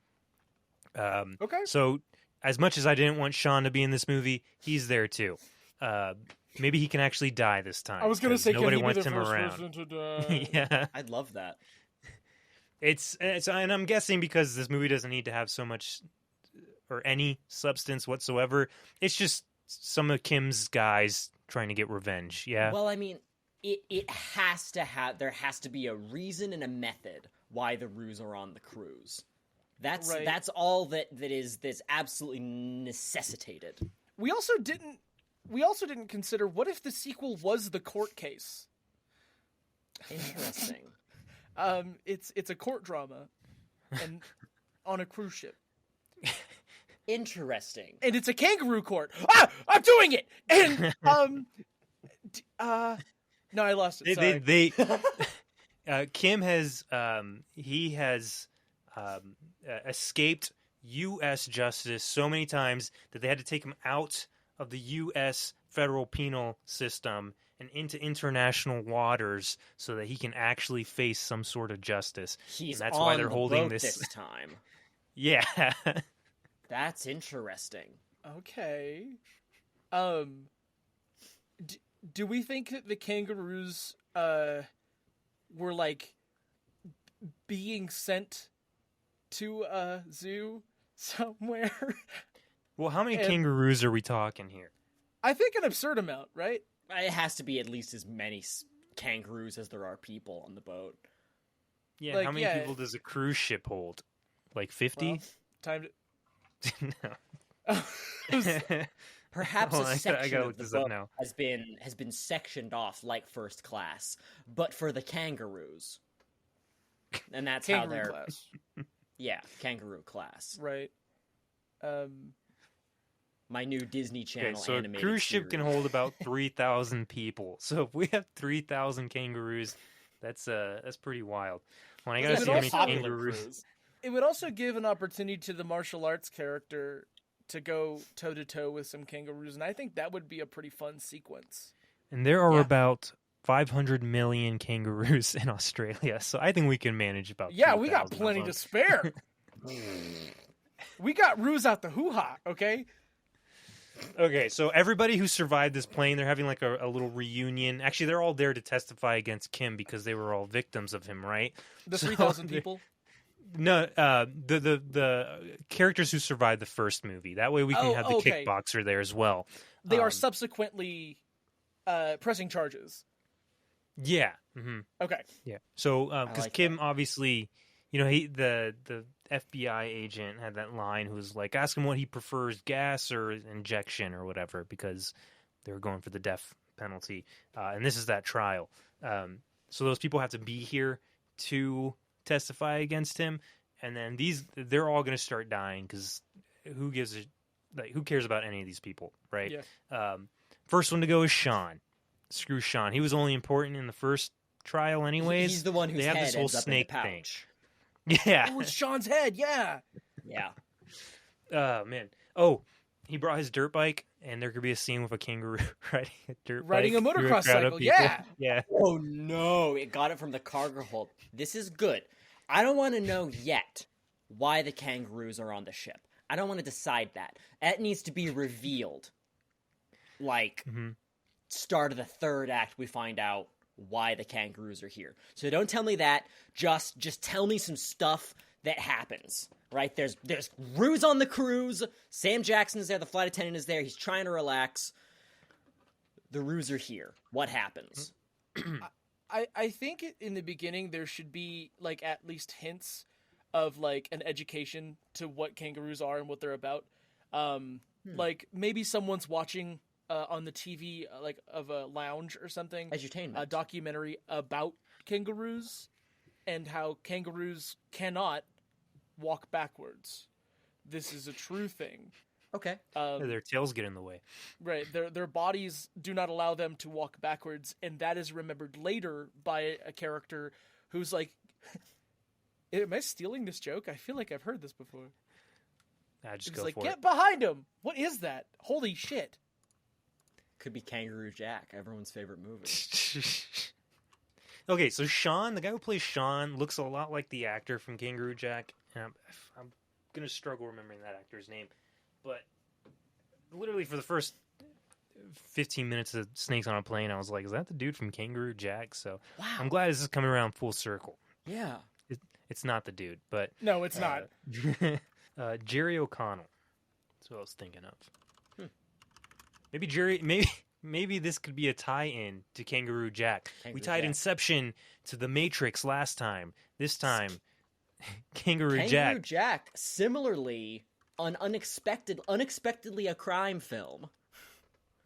Okay. So as much as I didn't want Sean to be in this movie, he's there too. Maybe he can actually die this time. I was going to say, nobody can he be wants the him first around. person to die? Yeah. I'd love that. It's and I'm guessing because this movie doesn't need to have so much or any substance whatsoever. It's just some of Kim's guys trying to get revenge. Yeah. Well, I mean, it has to have. There has to be a reason and a method why the Ruse are on the cruise. That's Right. that's all that's absolutely necessitated. We also didn't consider what if the sequel was the court case. Interesting. It's a court drama, and on a cruise ship. Interesting. And it's a kangaroo court. Ah, I'm doing it. And no, I lost it. Sorry. Kim has escaped U.S. justice so many times that they had to take him out of the U.S. federal penal system and into international waters so that he can actually face some sort of justice. He's and that's on why they're the holding boat this time. Yeah. That's interesting. Okay. Do we think that the kangaroos were like being sent to a zoo somewhere? Well, how many kangaroos are we talking here? I think an absurd amount, right? It has to be at least as many kangaroos as there are people on the boat. Yeah, how many people does a cruise ship hold? Like 50? Well, time to... No. Perhaps Hold on, a I section gotta of look the this up boat now. has been sectioned off like first class, but for the kangaroos. And that's how Kangaroo they're class. Yeah, kangaroo class. Right. My new Disney Channel So a animated cruise ship can series. hold about 3,000 people. So if we have 3,000 kangaroos, that's pretty wild. Well, I gotta Is it see how many also- kangaroos. It would also give an opportunity to the martial arts character to go toe-to-toe with some kangaroos, and I think that would be a pretty fun sequence. And there are Yeah. about 500 million kangaroos in Australia, so I think we can manage about. Yeah, we got 3,000 plenty of to them. spare. We got ruse out the hoo-ha, okay? Okay, so everybody who survived this plane, they're having like a little reunion. Actually, they're all there to testify against Kim because they were all victims of him, right? The So 3,000 they- people. No, the characters who survived the first movie. That way we can have the okay. kickboxer there as well. They are subsequently pressing charges. Yeah. Mm-hmm. Okay. Yeah. So, because like Kim obviously, the FBI agent had that line who was like, ask him what he prefers, gas or injection or whatever, because they were going for the death penalty. And this is that trial. So those people have to be here to testify against him. And then they're all going to start dying because who cares about any of these people, right? Yeah. First one to go is Sean. Screw Sean. He was only important in the first trial anyways. He's the one whose they have head this whole ends up snake in the thing. pouch. Yeah. Oh, it's Sean's head, yeah. Yeah. Man. Oh, he brought his dirt bike and there could be a scene with a kangaroo riding a dirt Riding bike a through motocross crowd of cycle, people. yeah. Yeah. Oh no, it got it from the cargo hold. This is good. I don't want to know yet why the kangaroos are on the ship. I don't want to decide that. That needs to be revealed. Like, start of the third act, we find out why the kangaroos are here. So don't tell me that. Just tell me some stuff that happens. Right? There's ruse on the cruise. Sam Jackson is there. The flight attendant is there. He's trying to relax. The ruse are here. What happens? I think in the beginning there should be like at least hints of like an education to what kangaroos are and what they're about. Like maybe someone's watching on the TV like of a lounge or something, Edutainment. a documentary about kangaroos and how kangaroos cannot walk backwards. This is a true thing. Okay. Their tails get in the way. Right. Their bodies do not allow them to walk backwards, and that is remembered later by a character who's like, am I stealing this joke? I feel like I've heard this before. Just He's go like, for get it. behind him! What is that? Holy shit. Could be Kangaroo Jack, everyone's favorite movie. Okay, so Sean, the guy who plays Sean, looks a lot like the actor from Kangaroo Jack. And I'm going to struggle remembering that actor's name. But literally for the first 15 minutes of Snakes on a Plane, I was like, is that the dude from Kangaroo Jack? So Wow. I'm glad this is coming around full circle. Yeah. It's not the dude, but... No, it's not. Jerry O'Connell. That's what I was thinking of. Hmm. Maybe this could be a tie-in to Kangaroo Jack. We Kangaroo tied Jack. Inception to The Matrix last time. This time, Kangaroo Kangaroo Jack. Jack, similarly, an unexpectedly a crime film.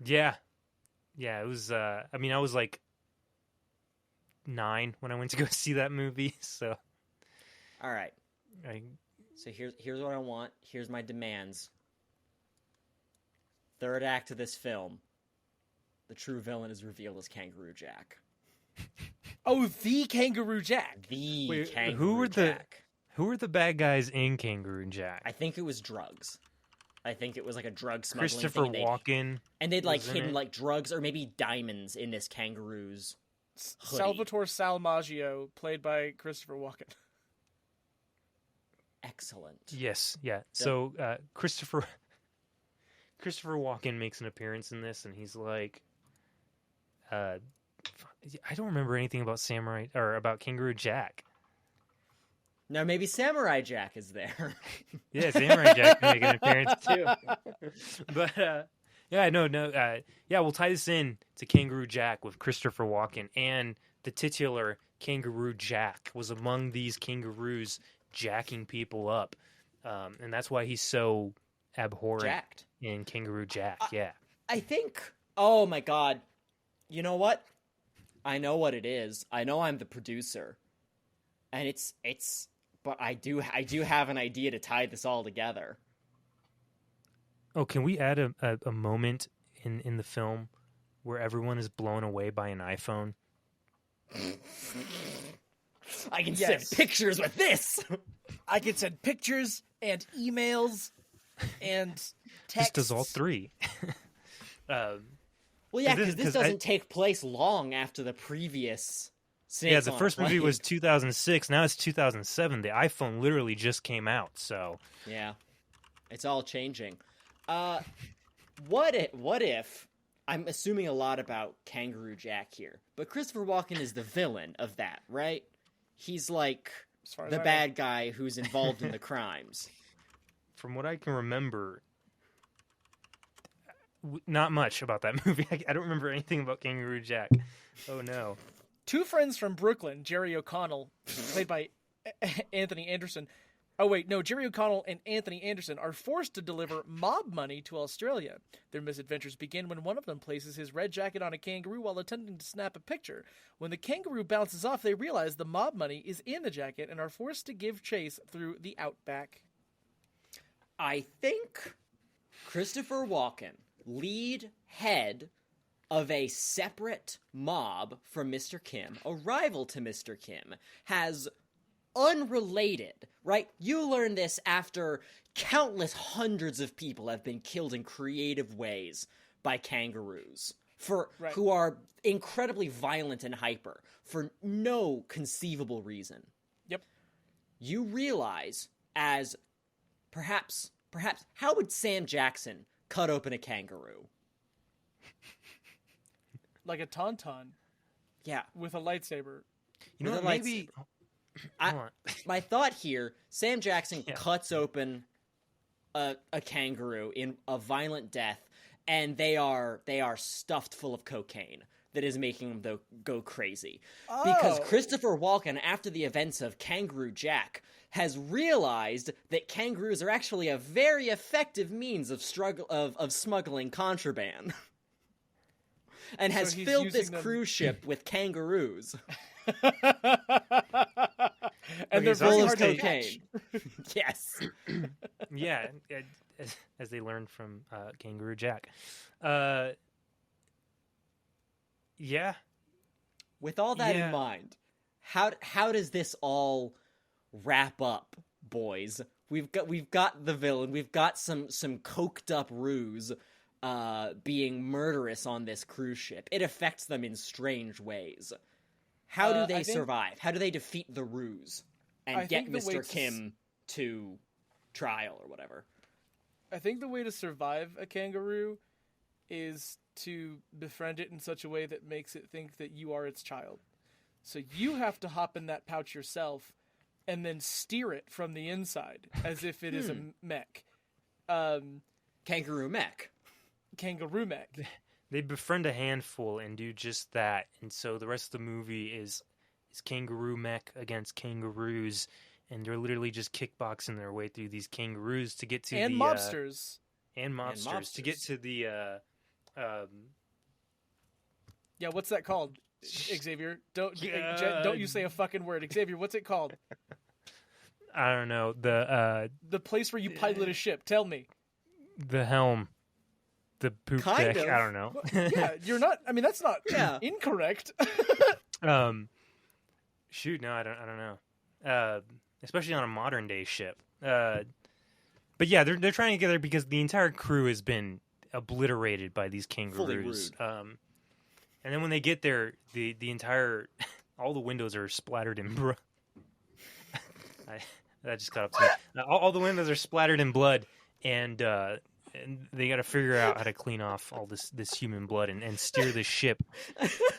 Yeah. Yeah, it was, I was like 9 when I went to go see that movie, so... All right. So here's what I want. Here's my demands. Third act of this film, the true villain is revealed as Kangaroo Jack. Oh, the Kangaroo Jack. The Kangaroo who Jack. Who were the bad guys in Kangaroo Jack? I think it was drugs. I think it was like a drug smuggling Christopher thing. Walken. And they'd like was in hidden it. like drugs or maybe diamonds in this kangaroo's hoodie. Salvatore Salmaggio, played by Christopher Walken. Excellent. Yes, yeah. So Christopher Walken makes an appearance in this, and he's like, I don't remember anything about Samurai or about Kangaroo Jack. Now maybe Samurai Jack is there. Yeah, Samurai Jack can make an appearance too. But we'll tie this in to Kangaroo Jack with Christopher Walken, and the titular Kangaroo Jack was among these kangaroos jacking people up, and that's why he's so abhorrent Jacked. in Kangaroo Jack. Yeah, I think. Oh my god. You know what? I know what it is. I know I'm the producer, and it's. But I do have an idea to tie this all together. Oh, can we add a moment in the film where everyone is blown away by an iPhone? I can Yes. send pictures with this. I can send pictures and emails and texts. This does all three. Well, yeah, because this 'cause doesn't take place long after the previous. Snakes Yeah, the on a first movie Plane. was 2006. Now it's 2007. The iPhone literally just came out. So Yeah, it's all changing. What if? I'm assuming a lot about Kangaroo Jack here, but Christopher Walken is the villain of that, right? He's like As far as the I bad guy who's involved in the crimes. from what I can remember, not much about that movie. I don't remember anything about Kangaroo Jack. Oh no. Two friends from Brooklyn, Jerry O'Connell, played by Anthony Anderson. Oh, wait, no, Jerry O'Connell and Anthony Anderson are forced to deliver mob money to Australia. Their misadventures begin when one of them places his red jacket on a kangaroo while attempting to snap a picture. When the kangaroo bounces off, they realize the mob money is in the jacket and are forced to give chase through the outback. I think Christopher Walken, lead head of a separate mob from Mr. Kim, a rival to Mr. Kim, has unrelated, right? You learn this after countless hundreds of people have been killed in creative ways by kangaroos who are incredibly violent and hyper for no conceivable reason. Yep. You realize as perhaps how would Sam Jackson cut open a kangaroo? Like a tauntaun. Yeah. With a lightsaber. You know what, maybe... My thought here, Sam Jackson cuts open a kangaroo in a violent death, and they are stuffed full of cocaine that is making them go crazy. Oh. Because Christopher Walken, after the events of Kangaroo Jack, has realized that kangaroos are actually a very effective means of smuggling contraband. And has filled this cruise ship with kangaroos. And they're full very of hard cocaine. Yes. Yeah, as they learned from Kangaroo Jack. Yeah. With all that in mind, how does this all wrap up, boys? We've got the villain. We've got some coked up ruse being murderous on this cruise ship. It affects them in strange ways. How do they survive? How do they defeat the ruse and get Mr. Kim to trial or whatever? I think the way to survive a kangaroo is to befriend it in such a way that makes it think that you are its child. So you have to hop in that pouch yourself and then steer it from the inside as if it is a mech. Kangaroo mech. Kangaroo mech. They befriend a handful and do just that, and so the rest of the movie is kangaroo mech against kangaroos, and they're literally just kickboxing their way through these kangaroos to get to mobsters. And mobsters to get to the yeah, what's that called, Xavier? Don't you say a fucking word, Xavier. What's it called? I don't know. The place where you pilot a ship. Tell me. The helm. The poop deck. Of. I don't know. Yeah, you're not. I mean, that's not incorrect. Shoot, no, I don't know. Especially on a modern day ship. But yeah, they're trying to get there because the entire crew has been obliterated by these kangaroos. And then when they get there, the entire all the windows are splattered in blood. That just caught up to me. All the windows are splattered in blood, and they got to figure out how to clean off all this human blood and steer the ship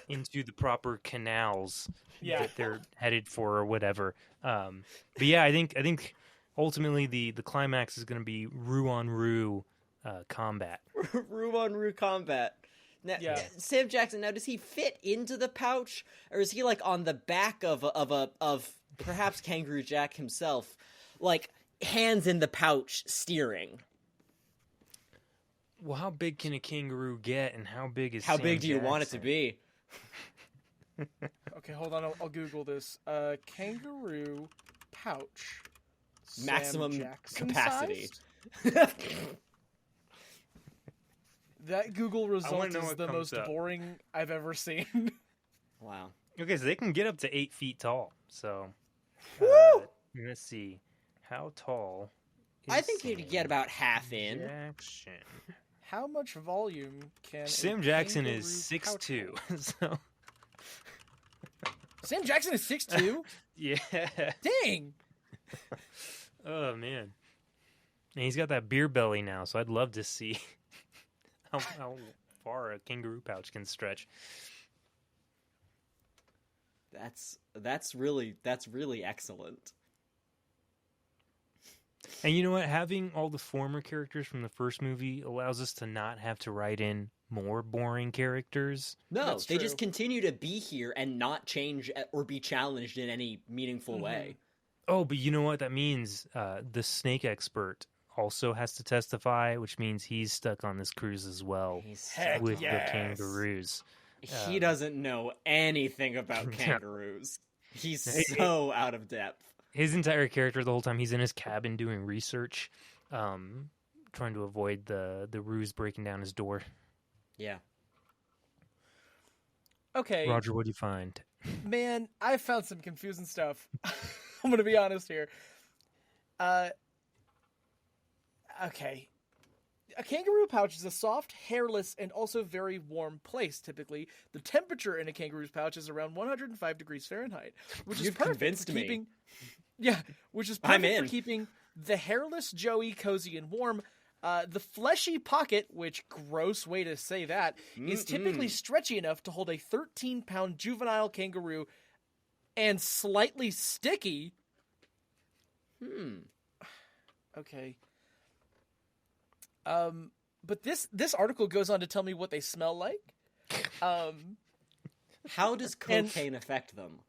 into the proper canals that they're headed for or whatever. But yeah, I think ultimately the climax is going to be Rue on Rue combat. Rue on Rue combat. Now, Sam Jackson. Now, does he fit into the pouch, or is he like on the back of perhaps Kangaroo Jack himself, like hands in the pouch steering? Well, how big can a kangaroo get, and how big is How Sam big do you Jackson? want it to be? Okay, hold on. I'll Google this. Kangaroo pouch. Maximum capacity. That Google result is the most up. boring I've ever seen. Wow. Okay, so they can get up to 8 feet tall. So, let's see. How tall is I think you could get about half in. Jackson? How much volume can Sam Jackson is 6'2". So. Sam Jackson is 6'2"? Yeah. Dang. Oh, man. And he's got that beer belly now, so I'd love to see how far a kangaroo pouch can stretch. That's really excellent. And you know what? Having all the former characters from the first movie allows us to not have to write in more boring characters. No, they just continue to be here and not change or be challenged in any meaningful way. Oh, but you know what that means? The snake expert also has to testify, which means he's stuck on this cruise as well with the kangaroos. He doesn't know anything about kangaroos. He's so out of depth. His entire character, the whole time, he's in his cabin doing research, trying to avoid the ruse breaking down his door. Yeah. Okay. Roger, what do you find? Man, I found some confusing stuff. I'm going to be honest here. Okay. A kangaroo pouch is a soft, hairless, and also very warm place. Typically, the temperature in a kangaroo's pouch is around 105 degrees Fahrenheit, which is perfect for keeping. Yeah, which is perfect for keeping the hairless Joey cozy and warm. The fleshy pocket, which gross way to say that, is typically stretchy enough to hold a 13-pound juvenile kangaroo, and slightly sticky. Okay. But this article goes on to tell me what they smell like. How does cocaine affect them?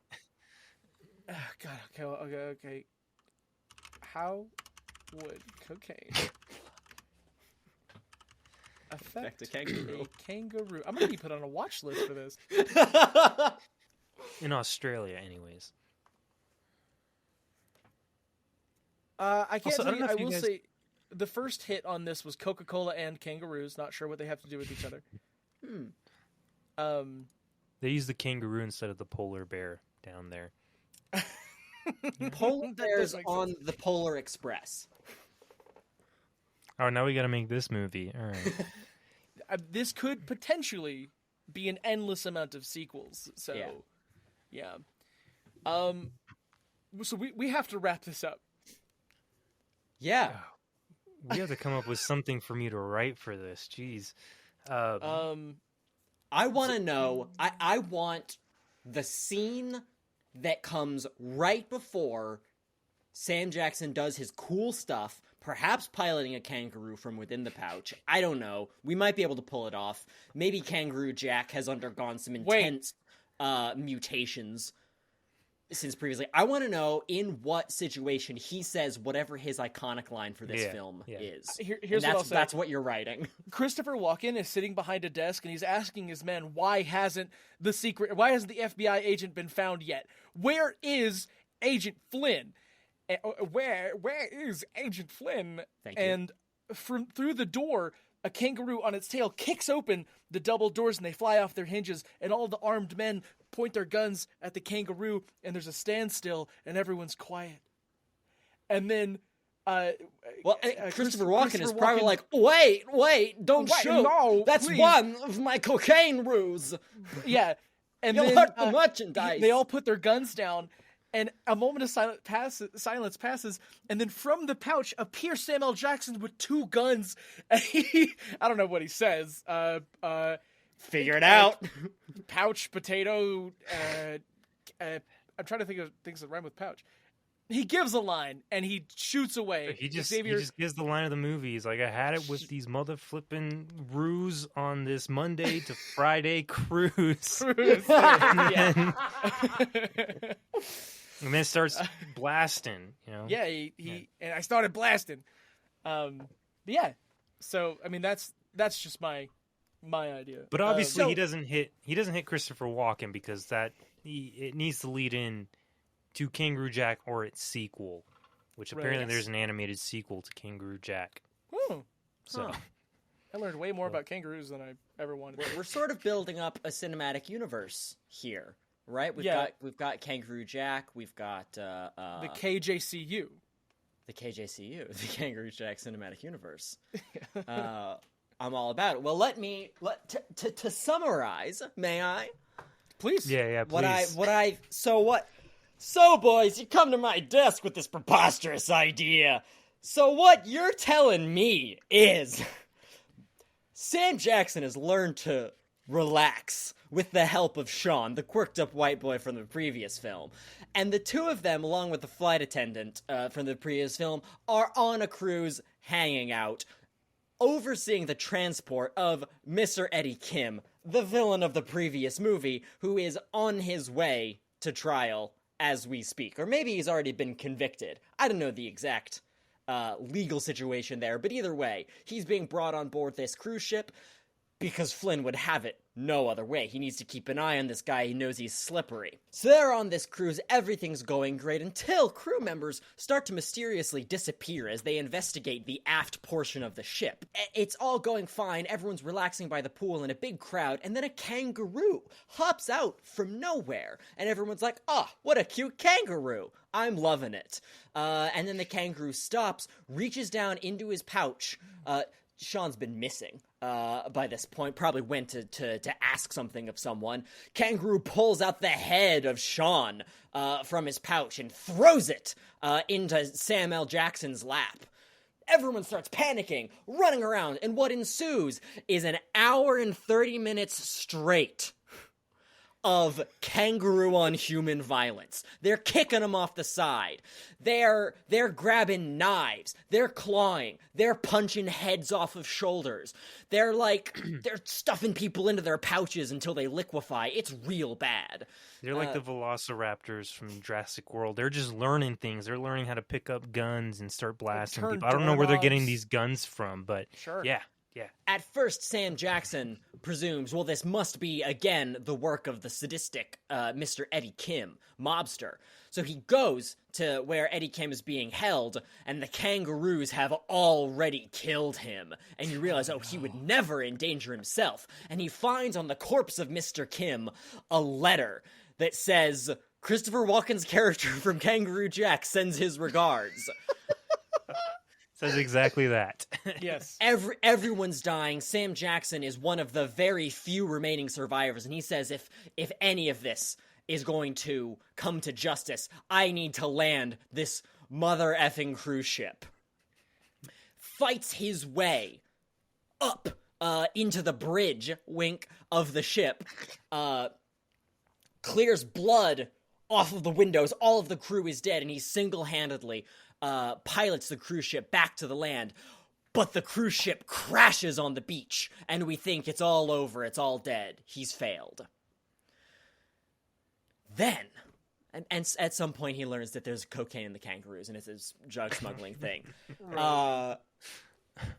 God, okay. How would cocaine affect a kangaroo? I'm gonna be put on a watch list for this. In Australia, anyways. I can't Also, tell you. I will guys... say, the first hit on this was Coca-Cola and kangaroos. Not sure what they have to do with each other. They use the kangaroo instead of the polar bear down there. Polar bears on the Polar Express. Oh, now we got to make this movie. All right. This could potentially be an endless amount of sequels. So, yeah. So we have to wrap this up. Yeah. We have to come up with something for me to write for this. Jeez. I want to know. I want the scene that comes right before Sam Jackson does his cool stuff, perhaps piloting a kangaroo from within the pouch. I don't know. We might be able to pull it off. Maybe Kangaroo Jack has undergone some intense mutations since previously. I want to know in what situation he says whatever his iconic line for this film is. Here's what I'll say. That's what you're writing. Christopher Walken is sitting behind a desk and he's asking his men, why hasn't the FBI agent been found yet? Where is Agent Flynn? Where is Agent Flynn? Thank you. And through the door, a kangaroo on its tail kicks open the double doors and they fly off their hinges, and all the armed men point their guns at the kangaroo, and there's a standstill and everyone's quiet. And then Christopher Walken is probably like, wait, don't shoot. No, that's please. One of my cocaine ruse. Yeah. And You'll then hurt the merchandise. They all put their guns down, and a moment of silence passes, and then from the pouch appears Samuel L. Jackson with two guns. And I don't know what he says. Figure it out. Pouch, potato. I'm trying to think of things that rhyme with pouch. He gives a line and he shoots away. He just gives the line of the movie. He's like, I had it with these mother flipping ruse on this Monday to Friday cruise. And then starts blasting, you know? Yeah, and I started blasting. Yeah. So I mean that's just my idea. But obviously he doesn't hit Christopher Walken because it needs to lead in to Kangaroo Jack or its sequel, which apparently there's an animated sequel to Kangaroo Jack. Oh. So I learned way more about kangaroos than I ever wanted to. We're sort of building up a cinematic universe here, right? We've got Kangaroo Jack, we've got the KJCU. The KJCU, the Kangaroo Jack Cinematic Universe. I'm all about it. Well, to summarize, may I? Please. Yeah, please. So, boys, you come to my desk with this preposterous idea. So what you're telling me is Sam Jackson has learned to relax with the help of Sean, the quirked-up white boy from the previous film. And the two of them, along with the flight attendant from the previous film, are on a cruise hanging out, overseeing the transport of Mr. Eddie Kim, the villain of the previous movie, who is on his way to trial as we speak. Or maybe he's already been convicted. I don't know the exact legal situation there, but either way, he's being brought on board this cruise ship because Flynn would have it no other way. He needs to keep an eye on this guy. He knows he's slippery. So they're on this cruise. Everything's going great until crew members start to mysteriously disappear as they investigate the aft portion of the ship. It's all going fine. Everyone's relaxing by the pool in a big crowd, and then a kangaroo hops out from nowhere. And everyone's like, oh, what a cute kangaroo. I'm loving it. And then the kangaroo stops, reaches down into his pouch. Sean's been missing by this point, probably went to ask something of someone. Kangaroo pulls out the head of Sean from his pouch and throws it into Sam L. Jackson's lap. Everyone starts panicking, running around, and what ensues is an hour and 30 minutes straight of kangaroo on human violence. They're kicking them off the side. They're grabbing knives. They're clawing. They're punching heads off of shoulders. They're stuffing people into their pouches until they liquefy. It's real bad. They're like the velociraptors from Jurassic World. They're just learning things. They're learning how to pick up guns and start blasting people. I don't know where they're getting these guns from, but sure. Yeah. At first, Sam Jackson presumes, well, this must be, again, the work of the sadistic Mr. Eddie Kim, mobster. So he goes to where Eddie Kim is being held, and the kangaroos have already killed him. And you realize, he would never endanger himself. And he finds on the corpse of Mr. Kim a letter that says, Christopher Walken's character from Kangaroo Jack sends his regards. Says exactly that. Yes. Everyone's dying. Sam Jackson is one of the very few remaining survivors, and he says if any of this is going to come to justice, I need to land this mother effing cruise ship. Fights his way up into the bridge, wink, of the ship, clears blood off of the windows. All of the crew is dead, and he single-handedly pilots the cruise ship back to the land, but the cruise ship crashes on the beach, and we think it's all over, it's all dead. He's failed. Then, and at some point he learns that there's cocaine in the kangaroos, and it's this drug smuggling thing.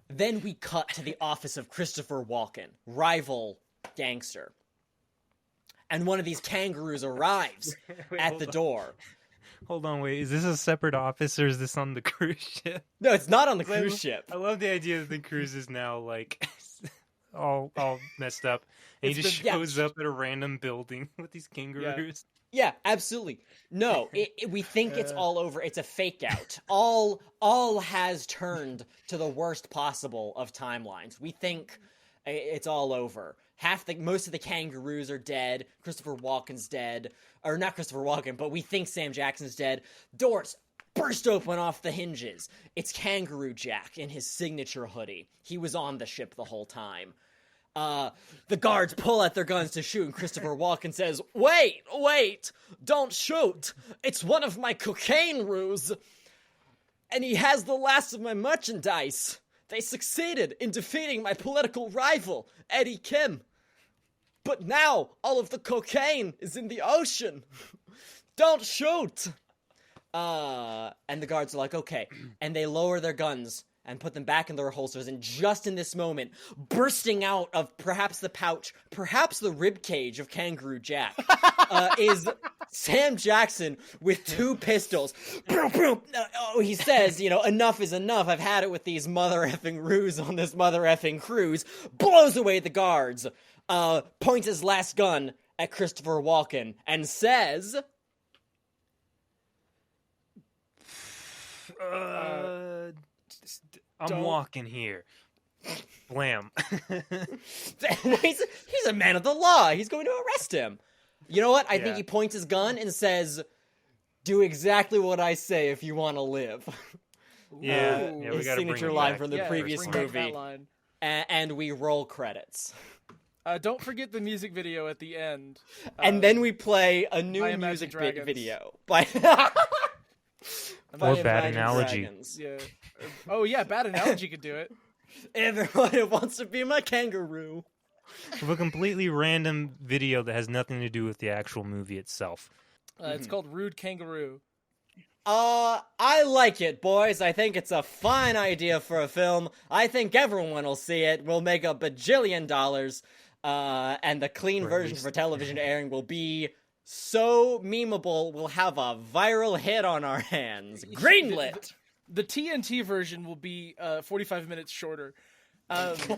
Then we cut to the office of Christopher Walken, rival gangster. And one of these kangaroos arrives at the door. Hold on, wait. Is this a separate office or is this on the cruise ship? No, it's not on the cruise ship. I love the idea that the cruise is now like all messed up, and he just shows up at a random building with these kangaroos. Yeah, absolutely. No, we think it's all over. It's a fake out. All has turned to the worst possible of timelines. We think it's all over. Most of the kangaroos are dead. Christopher Walken's dead. Or not Christopher Walken, but we think Sam Jackson's dead. Doors burst open off the hinges. It's Kangaroo Jack in his signature hoodie. He was on the ship the whole time. The guards pull out their guns to shoot, and Christopher Walken says, Wait, don't shoot. It's one of my cocaine roos. And he has the last of my merchandise. They succeeded in defeating my political rival, Eddie Kim. But now, all of the cocaine is in the ocean. Don't shoot! And the guards are like, okay. And they lower their guns and put them back in their holsters. And just in this moment, bursting out of perhaps the pouch, perhaps the rib cage of Kangaroo Jack, is Sam Jackson with 2 pistols. He says, enough is enough. I've had it with these mother effing roos on this mother effing cruise. Blows away the guards. Points his last gun at Christopher Walken and says, I'm walking here. Blam. He's a man of the law. He's going to arrest him. You know what? I think he points his gun and says, do exactly what I say if you want to live. Yeah, we his gotta signature bring line back. from the previous movie. And we roll credits. Don't forget the music video at the end. And then we play a new music video by or Bad Analogy. Yeah. Oh yeah, Bad Analogy could do it. Everyone who wants to be my kangaroo. With a completely random video that has nothing to do with the actual movie itself. It's called Rude Kangaroo. I like it, boys. I think it's a fine idea for a film. I think everyone will see it. We'll make $1 bajillion. And the clean version for television airing will be so memeable, we'll have a viral hit on our hands. Greenlit! The TNT version will be 45 minutes shorter. Do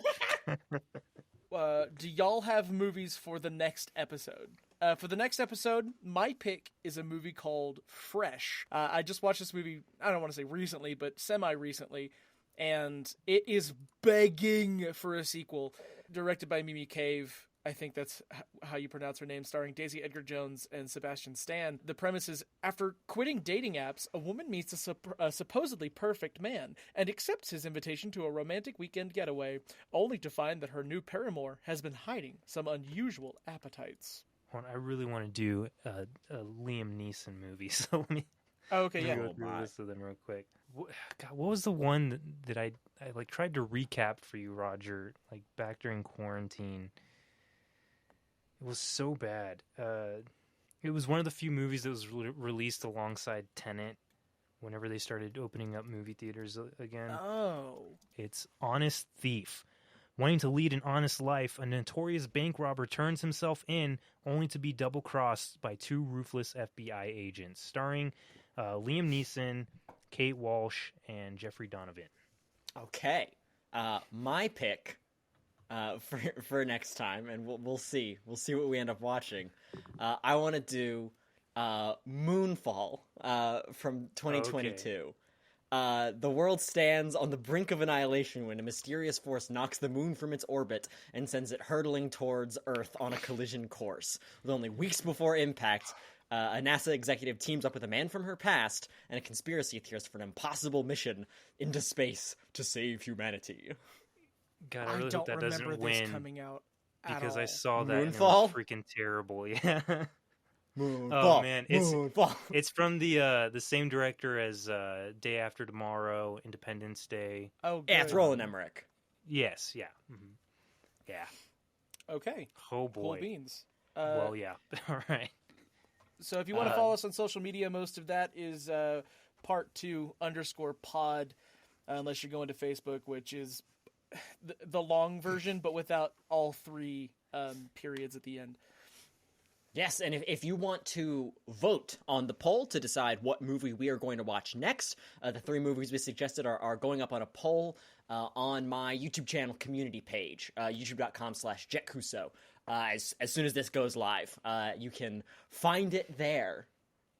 y'all have movies for the next episode? For the next episode, my pick is a movie called Fresh. I just watched this movie, I don't want to say recently, but semi-recently, and it is begging for a sequel. Directed by Mimi Cave, I think that's how you pronounce her name, starring Daisy Edgar-Jones and Sebastian Stan. The premise is, after quitting dating apps, a woman meets a supposedly perfect man and accepts his invitation to a romantic weekend getaway, only to find that her new paramour has been hiding some unusual appetites. I really want to do a Liam Neeson movie, so let me... Okay, Let yeah. me go through a list of them real quick. God, what was the one that I like tried to recap for you, Roger? Like back during quarantine, it was so bad. It was one of the few movies that was released alongside Tenet. Whenever they started opening up movie theaters again. Oh, It's Honest Thief. Wanting to lead an honest life, a notorious bank robber turns himself in, only to be double-crossed by two ruthless FBI agents, starring Liam Neeson, Kate Walsh, and Jeffrey Donovan. Okay. My pick for next time, and we'll see. We'll see what we end up watching. I want to do Moonfall from 2022. Okay. The world stands on the brink of annihilation when a mysterious force knocks the moon from its orbit and sends it hurtling towards Earth on a collision course. With only weeks before impact, a NASA executive teams up with a man from her past and a conspiracy theorist for an impossible mission into space to save humanity. God, I I really don't hope that remember doesn't this win coming out at because all. I saw that and it Moonfall? was freaking terrible. Yeah. Moonfall, Oh man, it's Moonfall. it's from the same director as Day After Tomorrow, Independence Day. Oh, good. Yeah, it's Roland Emmerich. Yes, yeah, yeah. Okay, Oh cool boy. beans. Well, yeah. All right. So if you want to follow us on social media, most of that is part2_pod, unless you're going to Facebook, which is the long version, but without all three periods at the end. Yes, and if you want to vote on the poll to decide what movie we are going to watch next, the 3 movies we suggested are going up on a poll on my YouTube channel community page, youtube.com/JettCuso. As soon as this goes live, you can find it there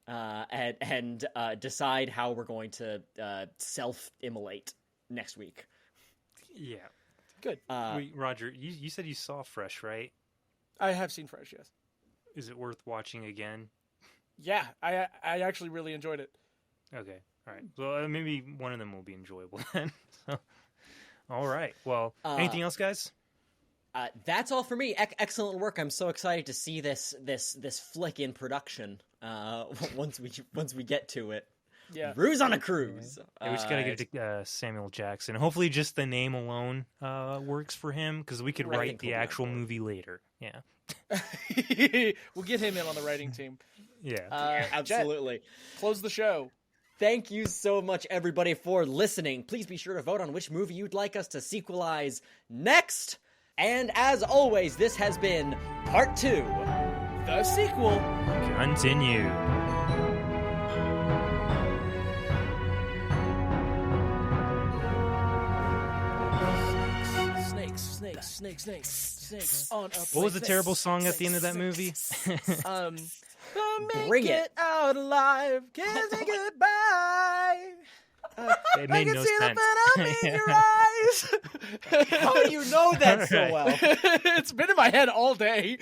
and decide how we're going to self-immolate next week. Yeah. Good. Wait, Roger, you said you saw Fresh, right? I have seen Fresh, yes. Is it worth watching again? Yeah, I actually really enjoyed it. Okay. All right. Well, maybe one of them will be enjoyable then. So, all right. Well, anything else, guys? That's all for me. Excellent work. I'm so excited to see this flick in production. Once we get to it. Yeah. Ruse on a cruise. Yeah, we just gotta get to Samuel Jackson. Hopefully, just the name alone works for him because we could Right. I write think the he'll be on actual board. movie later. Yeah. We'll get him in on the writing team. Yeah. Absolutely. Jet, close the show. Thank you so much, everybody, for listening. Please be sure to vote on which movie you'd like us to sequelize next. And as always, this has been Part 2. The sequel. Continue. Snakes on a What was the plane. terrible song at the end of that movie? Bring it. out alive, kissing goodbye. It made no sense. in your eyes. How do you know that so well? It's been in my head all day.